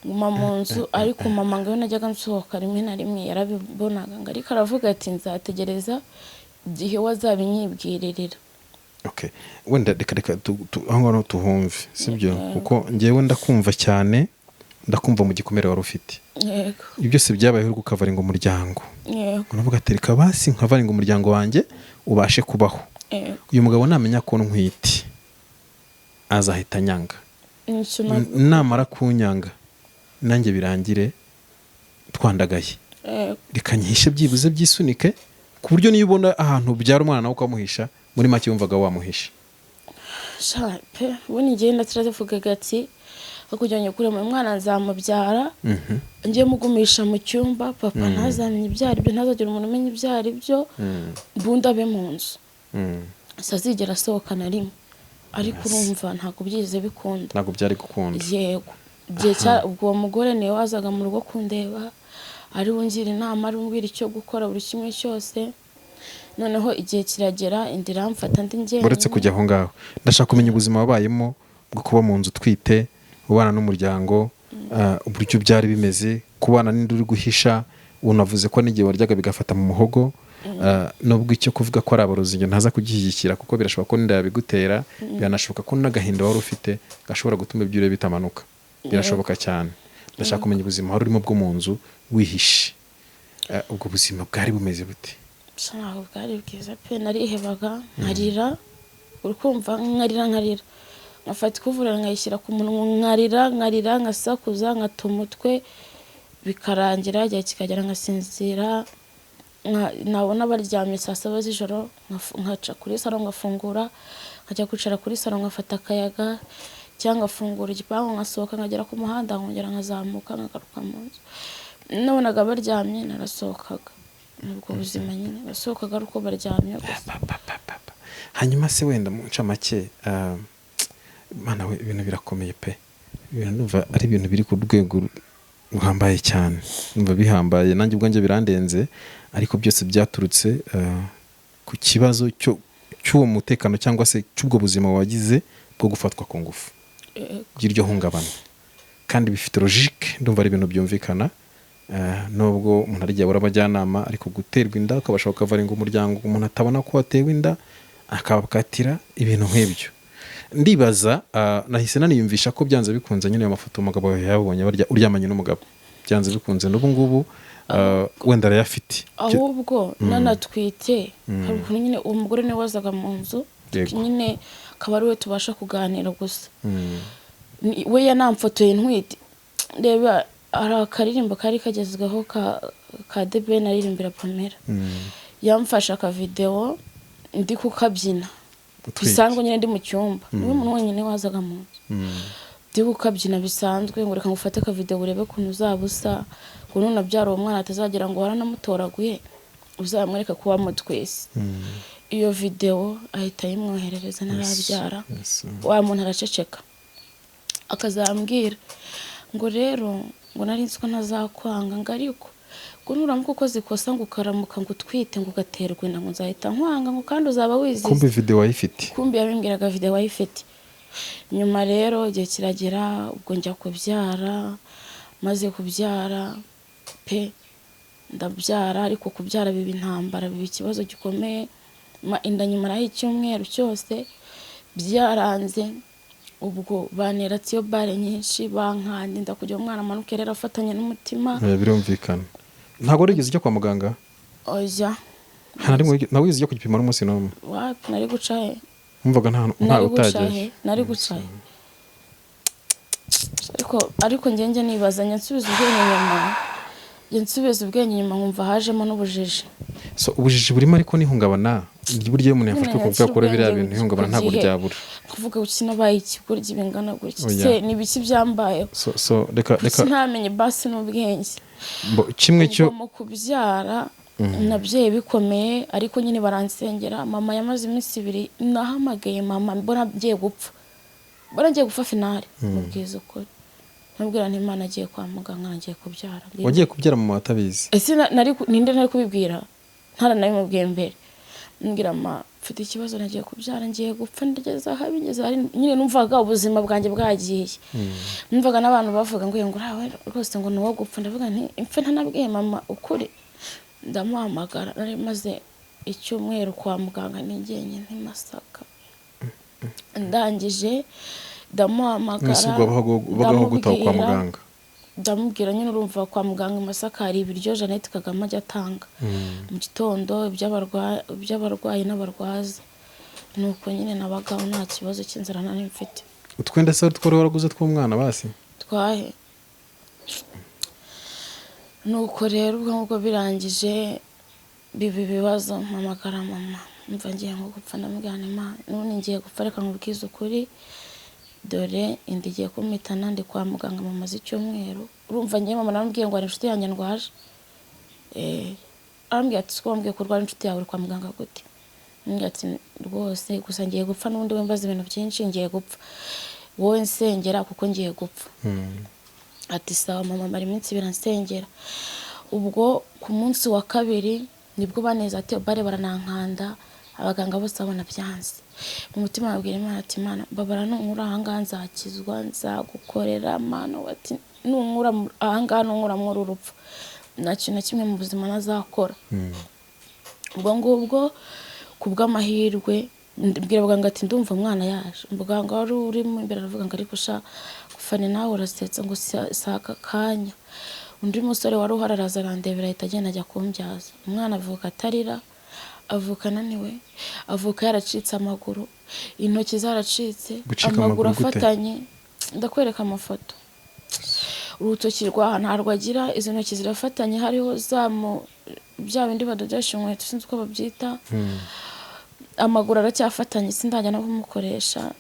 nguma mu nzu, ariko mama ngo najyaga nsohoka rimwe na rimwe yarabibonaga, ngo ariko aravuga ati nzategereza igihe wazabinyibwiririra. Okay, wenda reka aho tuhumve, sibyo? Kuko ngewe ndakumva cyane, ndakumva mu gikomere wari ufite. Yego. Ibyo byose byabayeho uri gukavaringa umuryango. Yego. Uravuga ati reka basi nkavaringa umuryango wanjye ubashe kubaho. Yego. Uyu mugabo namenya ko ntwite azahita nyanga. Namara kunyanga nanjye birangire twandagaye. Reka nyihishe byibuze byisunike ku buryo niyo ubona ahantu byara umwana nawe ukamuhisha, muri make yumvaga wamuhisha. Shape ubona igenda turavuga gati akujyanye kure mu mwana nzamubyara, ngiye mugumisha mu cyumba, papa ntazamenye ibyari byo, ntazagira umuntu umenya ibyari byo, bunda be mu nzu. Sazigera asohoka na rimwe, ariko urumva ntabwo byize bikunda. Ntabwo byari gukunda. Yego. Ubwo mugore niwe wazaga mu rugo kundeba, ari wungira inama, ari umbwira icyo gukora buri kimwe cyose. Noneho igihe kiragera indira mfata ndi ngenge. Uretse kujya aho ngaho, ndashaka kumenya ubuzima wabayemo bwo kuba mu nzu twite, ubana n'umuryango, uburyo byari bimeze, kubana n'indi uri guhisha. Unavuze ko n'igihe waryaga bigafata mu muhogo, nubwo icyo kuvuga ko ari abarozi njye ntaza kugishyigikira kuko birashoboka ko n'inda yabigutera biranashoboka ko n'agahinda wari ufite gashobora gutuma ibyo ureba bitamanuka birashoboka cyane ndashaka kumenya ubuzima wari urimo bwo mu nzu wihishe ubwo buzima bwari bumeze bute ntabwo bwari bwiza pe narihebaga nkarira uri kumva nkarira nkafata ikuvurira nkayishyira ku munwa nkarira nkasakuza nkata umutwe bikarangira igihe kikagera nkasinzira nabona baryamye saa 7 z'ijoro nkaca kuri salo ngafungura nkajya kwicara kuri salo nkafata akayaga cyangwa ngafungura igipangu nkasohoka nkagera ku muhanda nkongera nkazamuka nkagaruka mu nzu nabonaga baryamye narasohokaga nubwo buzima nyine basohokaga uko baryamye gusa hanyuma se wenda mu ncamake mana we ibintu birakomeye pe ibintu numva ari ibintu biri ku rwego ruhambaye cyane numva bihambaye nanjye ubwanjye birandenze ariko byose byaturutse ku kibazo cy'uwo mutekano cyangwa se cy'ubwo buzima wagize bwo gufatwa ku ngufu by'iryo hungabana kandi bifite logique ndumva ari ibintu byumvikana nubwo umuntu arigiye abura abajyanama ariko guterwa inda ukabasha ukavaringa umuryango umuntu atabona ko watewe inda akabakatira ibintu nk'ibyo ndibaza nahise naniyumvisha ko byanze bikunze nyine ayo mafoto umugabo yabonye uryamanye n'umugabo byanze bikunze n'ubu ngubu wenda arayafite ahubwo nanatwite hari ukuntu nyine uwo mugore niwe wazaga mu nzu nyine akaba ari we tubasha kuganira gusa we yanamfotoye ntwite reba hari akaririmbo kari kagezweho ka The Ben aririmbira Pamela yamfashe akavideo ndi kukabyina bisanzwe nyine ndi mu cyumba niwe muntu wenyine wazaga mu nzu ndi kukabyina bisanzwe ngo reka ngufate akavideo urebe kuntu uzabusa ngo none abyara uwo mwana atazagira ngo waranamutoraguye uzamwereka kuba mu twese iyo video ahita yimwoherereza narabyara wa muntu araceceka akazambwira ngo rero ngo nari nzi ko ntazakwanga ngo ariko ngo nuramuka ukoze ikosa ngo ukaramuka ngo utwite ngo ugaterwa inda ngo nzahita nkwanga ngo kandi uzaba wizize kumbe video wayifite kumbe yabimbwiraga video wayifite nyuma rero igihe kiragera ubwo njya kubyara maze kubyara pe ndabyara ariko kubyara biba intambara biba ikibazo gikomeye inda nyuma y'icyumweru cyose byaranze ubwo banera tiyo bare nyinshi bankandi ndakujya umwana amanuke rero afatanye n'umutima birumvikana ntago rigeze cyo kwa muganga oya nawe wize cyo kugipima n'umunsi n'umwe wapi nari gucahe umvaga nta utaje nari gucahe ariko ngenge nibazanya nsubiza ubwenge nyuma nkumva hajemo n'ubujiji so ubujiji burimo ariko nihungabana buryo umuntu yafashwe kuvuga ko biriya bintu ihungabana ntabwo ryabura kuvuga ko kinabaye ikigoryi bingana gutya se ni biki byambaye so reka ntamenye basi n'ubwenge kimwe cyo mu kubyara nabyeyi bikomeye ariko nyine baransengera mama yamaze iminsi 2 nahamagaye mama mbona agiye gupfa finale mubwiza ukuri nabwira nti Imana agiye kwa muganga nagiye kubyara wagiye kubyara mama atabizi ese ninde nari kubibwira ntaranabimubwiye mbere mbwira mama mfite ikibazo nagiye kubyara ngiye gupfa ndageze aho bigeze nyine numvaga ubuzima bwanjye bwagiye numvaga n'abantu bavuga ngo urawe rwose ngo nuwo gupfa ndavuga nti impfe ntanabwiye mama ukuri ndamuhamagara nari maze icyumweru kwa muganga ningenye nti Masaka ndangije ndamuhamagara bagaho gutaha kwa muganga ndamubwira nyine urumva kwa muganga Masaka hari ibiryo Jeannette Kagame ajya atanga mu gitondo iby'abarwayi n'abarwaza nuko nyine nabagaho nta kibazo cy'inzara nari mfite utwenda se twari waraguze tw'umwana basi twahe nuko rero ubwo birangije bibazo mpamagara mama mva ngiye nko gupfa ndamubwira nti Imana none ngiye gupfa reka nkubwize ukuri dore indigiye kumitana ndi kwa muganga mamaze icyumweru urumva ngiye mama namubwiye ngo ari inshuti yanjye ndwaje arambwira ati siko wambwiye ko urwara inshuti yawe kwa muganga gute mbwira ati rwose gusa ngiye gupfa n'ubundi wimbaza ibintu byinshi ngiye gupfa wowe nsengera kuko ngiye gupfa ati sawa mama mara iminsi 2 nsengera ubwo ku munsi wa 2 nibwo baneza ati bare baranankanda abaganga bose babona byanze mu mutima babwira Imana ati Imana babara nunkura ahanga nzakizwa nzagukorera Mana wati nunkura ahanga nunkura mu rupfu nta kintu kimwe mu buzima nazakora ubwo ngubwo ku bw'amahirwe mbwira abaganga ati ndumva umwana yaje. Umuganga wari urimo imbere aravuga ngo ariko sha Fani nawe urasetsa ngo si aka kanya. Undi musore wari uhari araza arandebera ahita agenda ajya kumbyaza. Umwana avuka atarira, avuka ananiwe, avuka yaracitse amaguru, intoki zaracitse, amaguru afatanye. Ndakwereka amafoto. Urutoki rwa ntarwo agira, izo ntoki zirafatanye, hariho bya bindi badodesha inkweto sinzi uko babyita. Amaguru aracyafatanye sindajya no kumukoresha.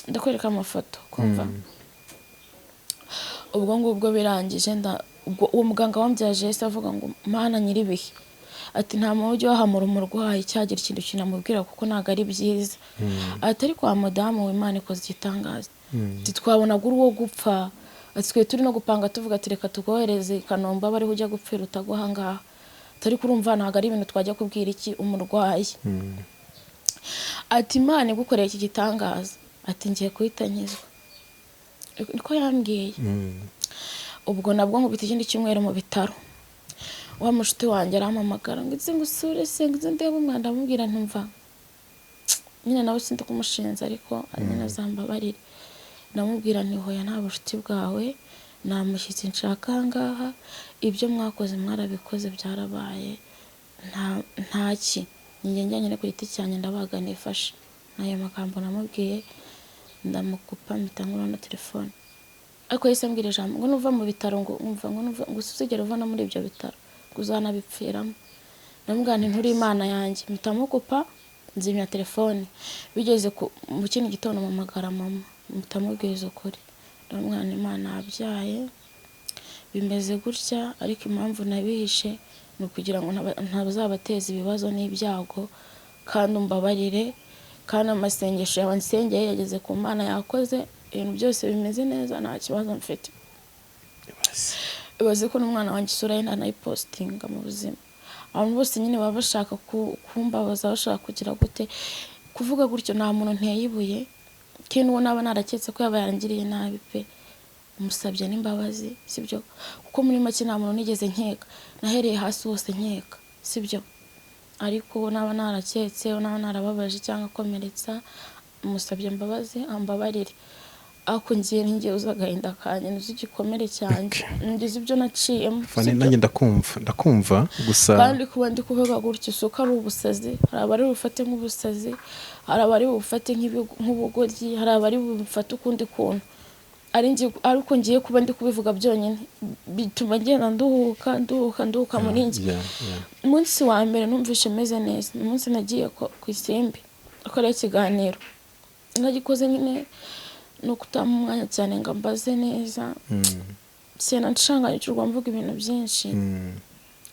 Ndakwereka amafoto kumva. Ubwo ngubwo birangije uwo muganga wambyaje yahise avuga ngo Mana nyiribihe ati nta muntu ujya wahamura umurwayi cyagira ikintu kinamubwira kuko ntabwo ari byiza. Ati ariko wa madamu w'Imana ikoze igitangaza. Ati twabonaga uri uwo gupfa. Ati twe turi no gupanga tuvuga ati reka tugohereze i Kanombe aba ariho ujya gupfira utagwa aha ngaha. Atari kurumva ntabwo ari ibintu twajya kubwira iki umurwayi. Ati Imana igukoreye iki gitangaza. Ati ngiye kuhita nkizwa. Niko yambwiye. Ubwo nabwo nkubita ikindi cyumweru mu bitaro. Wa mushuti wanjye arampamagara ngo nze ngusure se nze ndebe umwana ndamubwira ntumva. Nyine nawe sindi kumushinza ariko nyine azambabarire. Ndamubwira nti hoya nta bushuti bwawe namushyitsi nshaka ngaha ibyo mwakoze mwarabikoze byarabaye ntaki njye njyanye ku giti cyanjye ndabaga nifashe. Nayo magambo namubwiye ndamukupa mpitangura na telefone. Ariko yese ambwira ijambo ngo nuva mu bitaro ngo usuzigera uva no muri ibyo bitaro kuzana bipfiramo. Ndamubwira nti nturi Imana yanjye mutamukupa nzimya telefone. Bigeze mu kindi gitondo mpamagara mama mutamubwiza ukuri. Ndamubwira nti Imana yabyaye bimeze gutya ariko impamvu nabihishe ni ukugira ngo ntabazabateza ibibazo n'ibyago kandi umbabarire kandi amasengesho yawe nsengeye yageze ku Mana yakoze ibintu byose bimeze neza nta kibazo mfite. Ibaze ko n'umwana wanjye isura ye ntanayipostinga mu buzima. Abantu bose nyine baba bashaka kumbabaza bashaka kugira gute kuvuga gutyo nta muntu nteye ibuye kintu uwo naba naraketse ko yaba yarangiriye nabi pe umusabye n'imbabazi sibyo kuko muri make nta muntu nigeze nkeka nahereye hasi hose nkeka sibyo ariko naba naraketse naba narababaje cyangwa komeretsa umusabye imbabazi ambabarire. Ako ngiye uzagahinda kanye nuzi gikomere cyane ngize ibyo naciyemo. Fani nanjye ndakumva gusa kandi kuba ndi kuvuga gutyo suka ari ubusazi. Hari abari bufate nk'ubusazi, hari abari bufate nk'ubugoryi, hari abari bufate ukundi kuntu. Ariko ngiye kuba ndi kubivuga byonyine bituma ngenda nduhuka muri njye. Umunsi wa mbere numvishe meze neza. Umunsi nagiye ku Isimbi akora ikiganiro nagikoze nyine no kutama umwanya cyane ngo mbaze neza. Sena nshanganyicurwa mvuga ibintu byinshi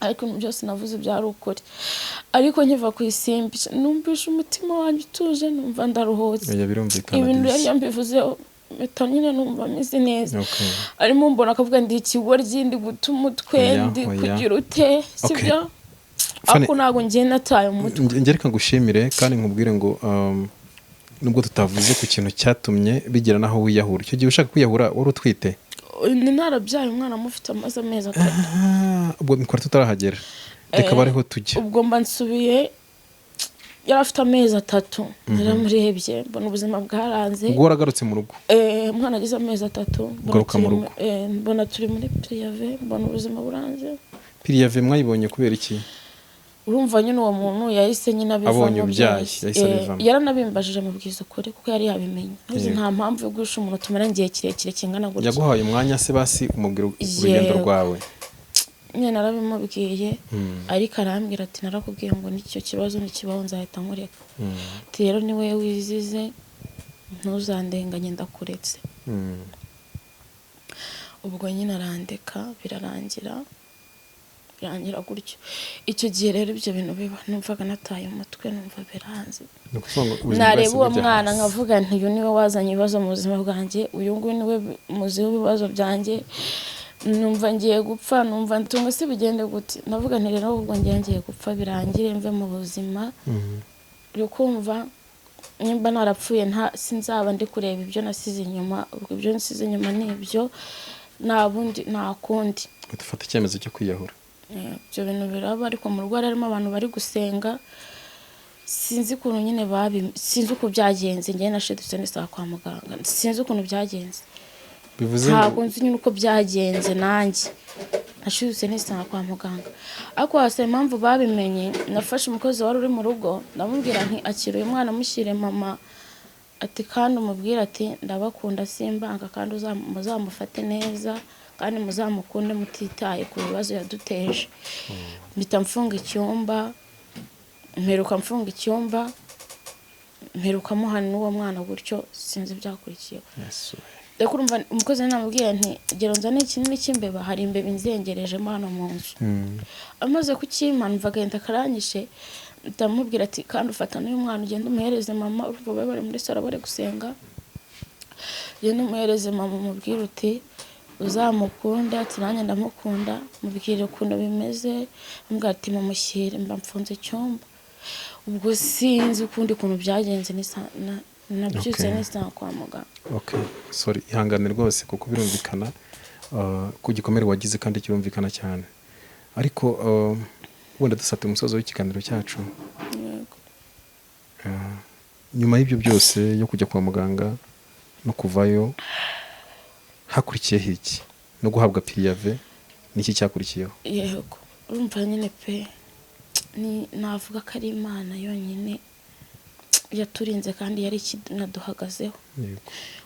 ariko byose navuze byari ukuri. Ariko nkiva ku Isimbi numvishe umutima wanjye utuje numva ndaruhutse. Ibintu yari yambivuze nyine numva meze neza. Arimo mbona akavuga ndi ikigoryi ndi guta umutwe ndi kugira ute sibyo. Ako ntago ngiye nataye umutwe. Ngereka ngushimire kandi nkubwire ngo nubwo tutavuze ku kintu cyatumye bigera naho wiyahura. Icyo gihe ushaka kwiyahura wari utwite? Narabyaye umwana mufite amezi 3. Ubwo mikora tutarahagera reka bariho tujye. Ubwo mba nsubiye yari afite amezi 3 naramurebye mbona ubuzima bwaranze. Ubwo waragarutse mu rugo? Umwana agize amezi 3 garuka mu rugo. Mbona turi muri Priave mbona ubuzima buranze. Priave mwayibonye kubera iki? Urumva nyine uwo muntu yahise nyine abivamo byahise yaranabimbajije mu bwiza ukuri kuko yari yabimenye. Nta mpamvu yo gusha umuntu tumara ngiye kirekire kingana gutya. Yaguhaye umwanya se basi umubwira urugendo rwawe? Nyine narabimubwiye ariko arambwira ati narakubwiye ngo nicyo kibazo nikibaho nzahita nkureka. Rero ni we wizize ntuzandenganye ndakuretse. Ubwo nyine arandeka birarangira gutyo. Icyo gihe rero ibyo bintu biba numvaga nataye umutwe numva biranze. Nareba uwo mwana nkavuga nti uyu niwe wazanye ibibazo mu buzima bwanjye uyu nguyu niwe muzi w'ibibazo byanjye. Numva ngiye gupfa numva ntunga se bigende gute. Navuga nti rero ubwo ngiye gupfa birangire mve mu buzima. Rukumva nimba narapfuye sinzaba ndi kureba ibyo nasize inyuma. Ubwo ibyo nasize inyuma nibyo nta bundi nta kundi. Ufata icyemezo cyo kwiyahura? ibyo bintu biraba ariko mu rugo harimo abantu bari gusenga sinzi ukuntu nyine sinzi uko byagenze njye nashidutse n'isaha kwa muganga sinzi ukuntu byagenze bivuze ntabwo nzi nyine uko byagenze nanjye nashidutse n'isaha kwa muganga ariko hasi impamvu babimenye nafashe umukozi wari uri mu rugo ndamubwira nti akira uyu mwana mushyire mama ati kandi umubwire ati ndabakunda simbanga kandi muzamufate neza kandi muzamukunde mutitaye ku bibazo yaduteje mpita mfunga icyumba mperuka muhana n'uwo mwana gutyo sinzi byakurikiyeho reka urumva umukozi namubwiye nti gero nzane ikinini cy'imbeba hari imbeba inzengerejemo hano mu nzu amaze kukimpa numva agenda karanyishe ndamubwira ati kandi ufata n'uyu mwana ugenda umuhereze mama urumva bari muri saro bari gusenga ugenda umuhereze mama umubwire uti uzamukunde ati nanjye ndamukunda mubwire ukuntu bimeze mbwa ati mumushyire mba mfunze icyumba ubwo sinzi ukundi kuntu byagenze nabyutse n'isaha kwa muganga. Sorry ihangane rwose kuko birumvikana ku gikomere wagize kandi kirumvikana cyane ariko wenda dusate umusozo w'ikiganiro cyacu nyuma y'ibyo byose yo kujya kwa muganga no kuvayo hakurikiyeho iki no guhabwa pirive n'iki cyakurikiyeho? Yego urumva nyine pe navuga ko ari Imana yonyine yaturinze kandi yari kinaduhagazeho.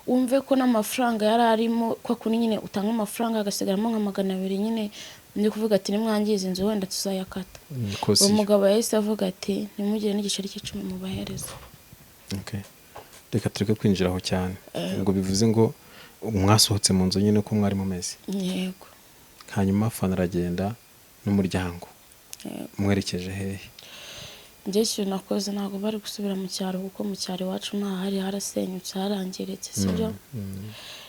Wumve ko n'amafaranga yari arimo kwa kuni nyine utanga amafaranga agasigaramo nka 200 nyine ndi kuvuga ati nimwangize inzu wenda tuzayakata. Umugabo yahise avuga ati nimugire n'igiceri cy'icumi mu bahereza. Reka tureke kwinjiraho cyane ngo bivuze ngo mwasohotse mu nzu nyine ko mwari mumeze. Yego. Hanyuma fana aragenda n'umuryango mwerekeje hehe? Njye cyo nakoze ntago bari gusubira mu cyaro kuko mu cyaro iwacu nta hari harasenyutse harangiritse sibyo.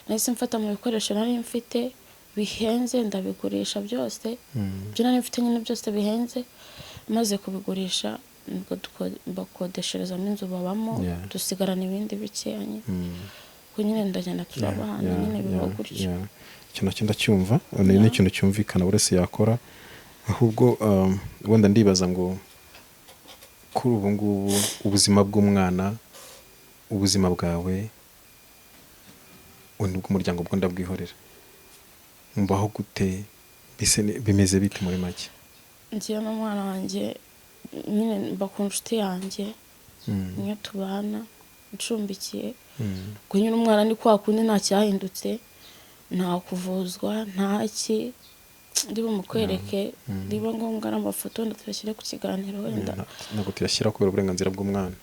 Nahise mfata mu bikoresho nari mfite bihenze ndabigurisha byose byo nari mfite nyine byose bihenze maze kubigurisha nibwo bakodesherezamo inzu babamo dusigarana ibindi bikeya ko nyine ndagenda turabana nyine biba gutyo. Ikintu ndacyumva ni ikintu cyumvikana buri wese yakora ahubwo wenda ndibaza ngo kuri ubu ngubu ubuzima bw'umwana ubuzima bwawe bw'umuryango bwo ndabwihorera mbaho gute bimeze bite muri make? Ngiye n'umwana wanjye nyine bakunda inshuti yanjye niyo tubana ncumbikiye ko nyine umwana ni kwa kundi nta cyahindutse nta kuvuzwa ntaki ndibo mukwereke ndibo ngombwa n'amafoto ndatashyira ku kiganiro wenda ntabwo tuyashyira kubera uburenganzira bw'umwana.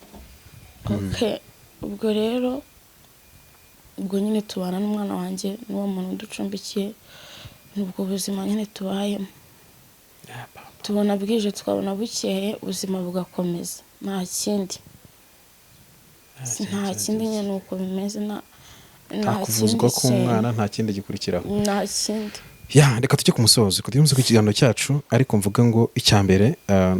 Ubwo rero ubwo nyine tubana n'umwana wanjye n'uwo muntu ducumbikiye n'ubwo buzima nyine tubayemo tubona bwije twabona bukeye ubuzima bugakomeza nta kindi nyine uko bimeze nta kuvuzwa k'umwana nta kindi gikurikiraho nta kindi. Reka tujye ku musozo kugira ngo ikiganiro cyacu ariko mvuga ngo icya mbere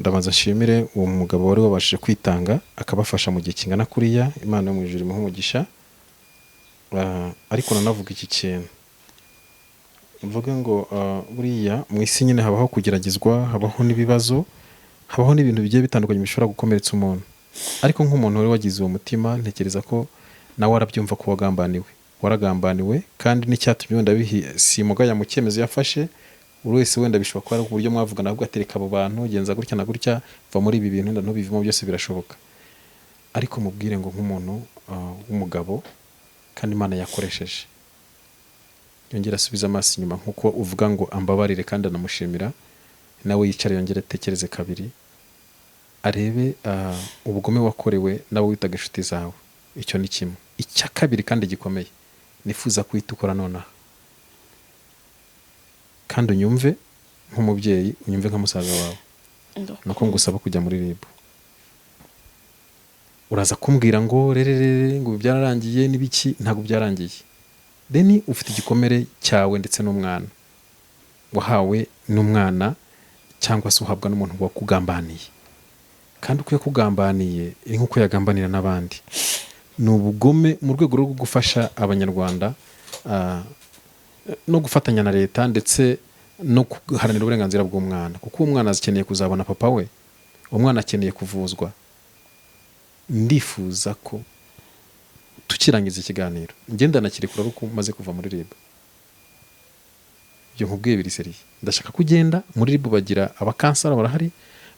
ndabanza nshimire uwo mugabo wari wabashije kwitanga akabafasha mu gihe kingana kuriya Imana yo mu ijuru imuhe umugisha. Ariko nanavuga iki kintu mvuga ngo buriya mu isi nyine habaho kugeragezwa habaho n'ibibazo habaho n'ibintu bigiye bitandukanye bishobora gukomeretsa umuntu ariko nk'umuntu wari wagize uwo mutima ntekereza ko nawe arabyumva ko waragambaniwe kandi n'icyatumye wenda simugaya mu cyemezo yafashe buri wese wenda bishobora kuba ari uburyo mwavugana ahubwo atereka abo bantu genza gutya na gutya va muri ibi bintu wenda ntubivemo byose birashoboka ariko mubwire ngo nk'umuntu w'umugabo kandi Imana yakoresheje yongera asubiza amaso inyuma nkuko uvuga ngo ambabarire kandi anamushimira nawe yicare yongere tekereze kabiri arebe ubugome wakorewe nawe witaga inshuti zawe. Icyo ni kimwe. Icya kabiri kandi gikomeye nifuza kwita ukora nonaha kandi unyumve nk'umubyeyi unyumve nka musaza wawe nuko ngusaba kujya muri RIB. Uraza kumbwira ngo rerere ngo byararangiye n'ibiki ntago byarangiye deni ufite igikomere cyawe ndetse n'umwana wahawe n'umwana cyangwa se uhabwa n'umuntu wakugambaniye kandi uko yakugambaniye iri nkuko yagambanira n'abandi ni ubugome mu rwego rwo gufasha abanyarwanda no gufatanya na leta ndetse no guharanira uburenganzira bw'umwana, kuko uwo mwana akeneye kuzabona papa we, umwana akeneye kuvuzwa. Ndifuza ko tukirangiza ikiganiro ngenda nakirekura kuko umaze kuva muri RIB. Ibyo nkubwiye biri seriye. Ndashaka kugenda muri RIB bagira abakansara barahari,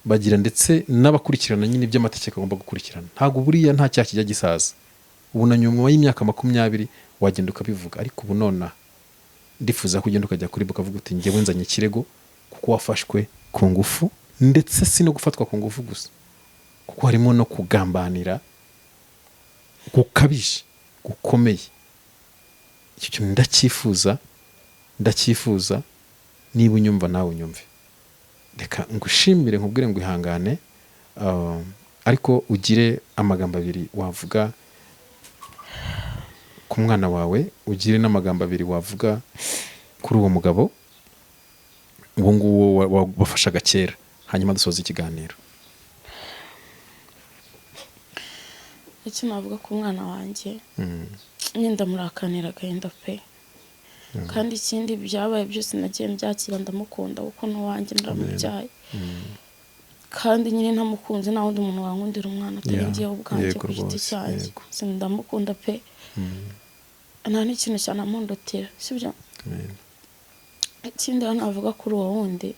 bagira ndetse n'abakurikirana nyine iby'amategeko agomba gukurikirana. Ntabwo buriya nta cyaha kijya gisaza. Ubu na nyuma y'imyaka 20 wagenda ukabivuga, ariko ubu nona ndifuza kugenda ukajya kuri RIB ukavuga uti njyewe nzanye ikirego kuko wafashwe ku ngufu, ndetse si no gufatwa ku ngufu gusa, kuko harimo no kugambanira gukabije gukomeye. Icyo kintu ndacyifuza, niba unyumva nawe unyumve. Reka ngushimire nkubwire ngo ihangane, ariko ugire amagambo abiri wavuga ku mwana wawe, ugire n'amagambo abiri wavuga kuri uwo mugabo uwo nguwo wafashaga kera, hanyuma dusoza ikiganiro. Icyo navuga ku mwana wanjye, nyenda murakanira agahinda pe, kandi ikindi byabaye byose nagiye mbyakira, ndamukunda kuko n'uwanjye ndaramubyaye, kandi nyine ntamukunze nta wundi muntu wankundira umwana atari njyewe ubwanjye ku giti cyanjye. Ndamukunda pe, nta n'ikintu cyanamundotera, sibyo? Ikindi navuga kuri uwo wundi,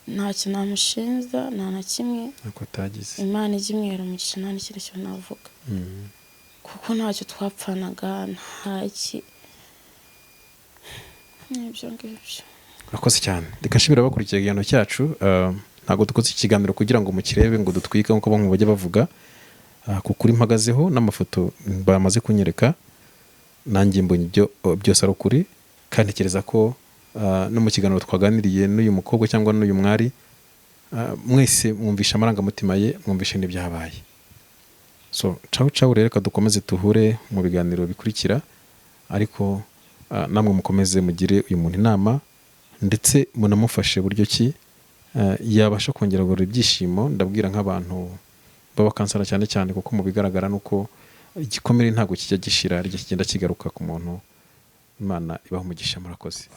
ntacyo namushinja, nta na kimwe, Imana ijya imwera umugisha, nta n'ikintu cyo navuga, kuko ntacyo twapfanaga, ntaki n'ibyo ngibyo. Urakoze cyane. Reka nshimira abakurikiye ikiganiro cyacu. Ntabwo dukoze ikiganiro kugira ngo mukirebe ngo dutwike nk'uko bamwe bajya bavuga, kuko uri mpagazeho n'amafoto bamaze kunyereka, nanjye mbonye ibyo byose ari ukuri, kandi ntekereza ko no mu kiganiro twaganiriye n'uyu mukobwa cyangwa n'uyu mwari, mwese mwumvisha amarangamutima ye, mwumvisha n'ibyabaye. So ciao rero, reka dukomeze tuhure mu biganiro bikurikira, ariko namwe mukomeze mugire uyu muntu inama, ndetse munamufashe buryo ki yabasha kongera gura ibyishimo. Ndabwira nk'abantu b'abakansara cyane cyane, kuko mu bigaragara nuko igikomere ntabwo kijya gishira, kigenda kigaruka ku muntu. Imana ibaha umugisha. Murakoze.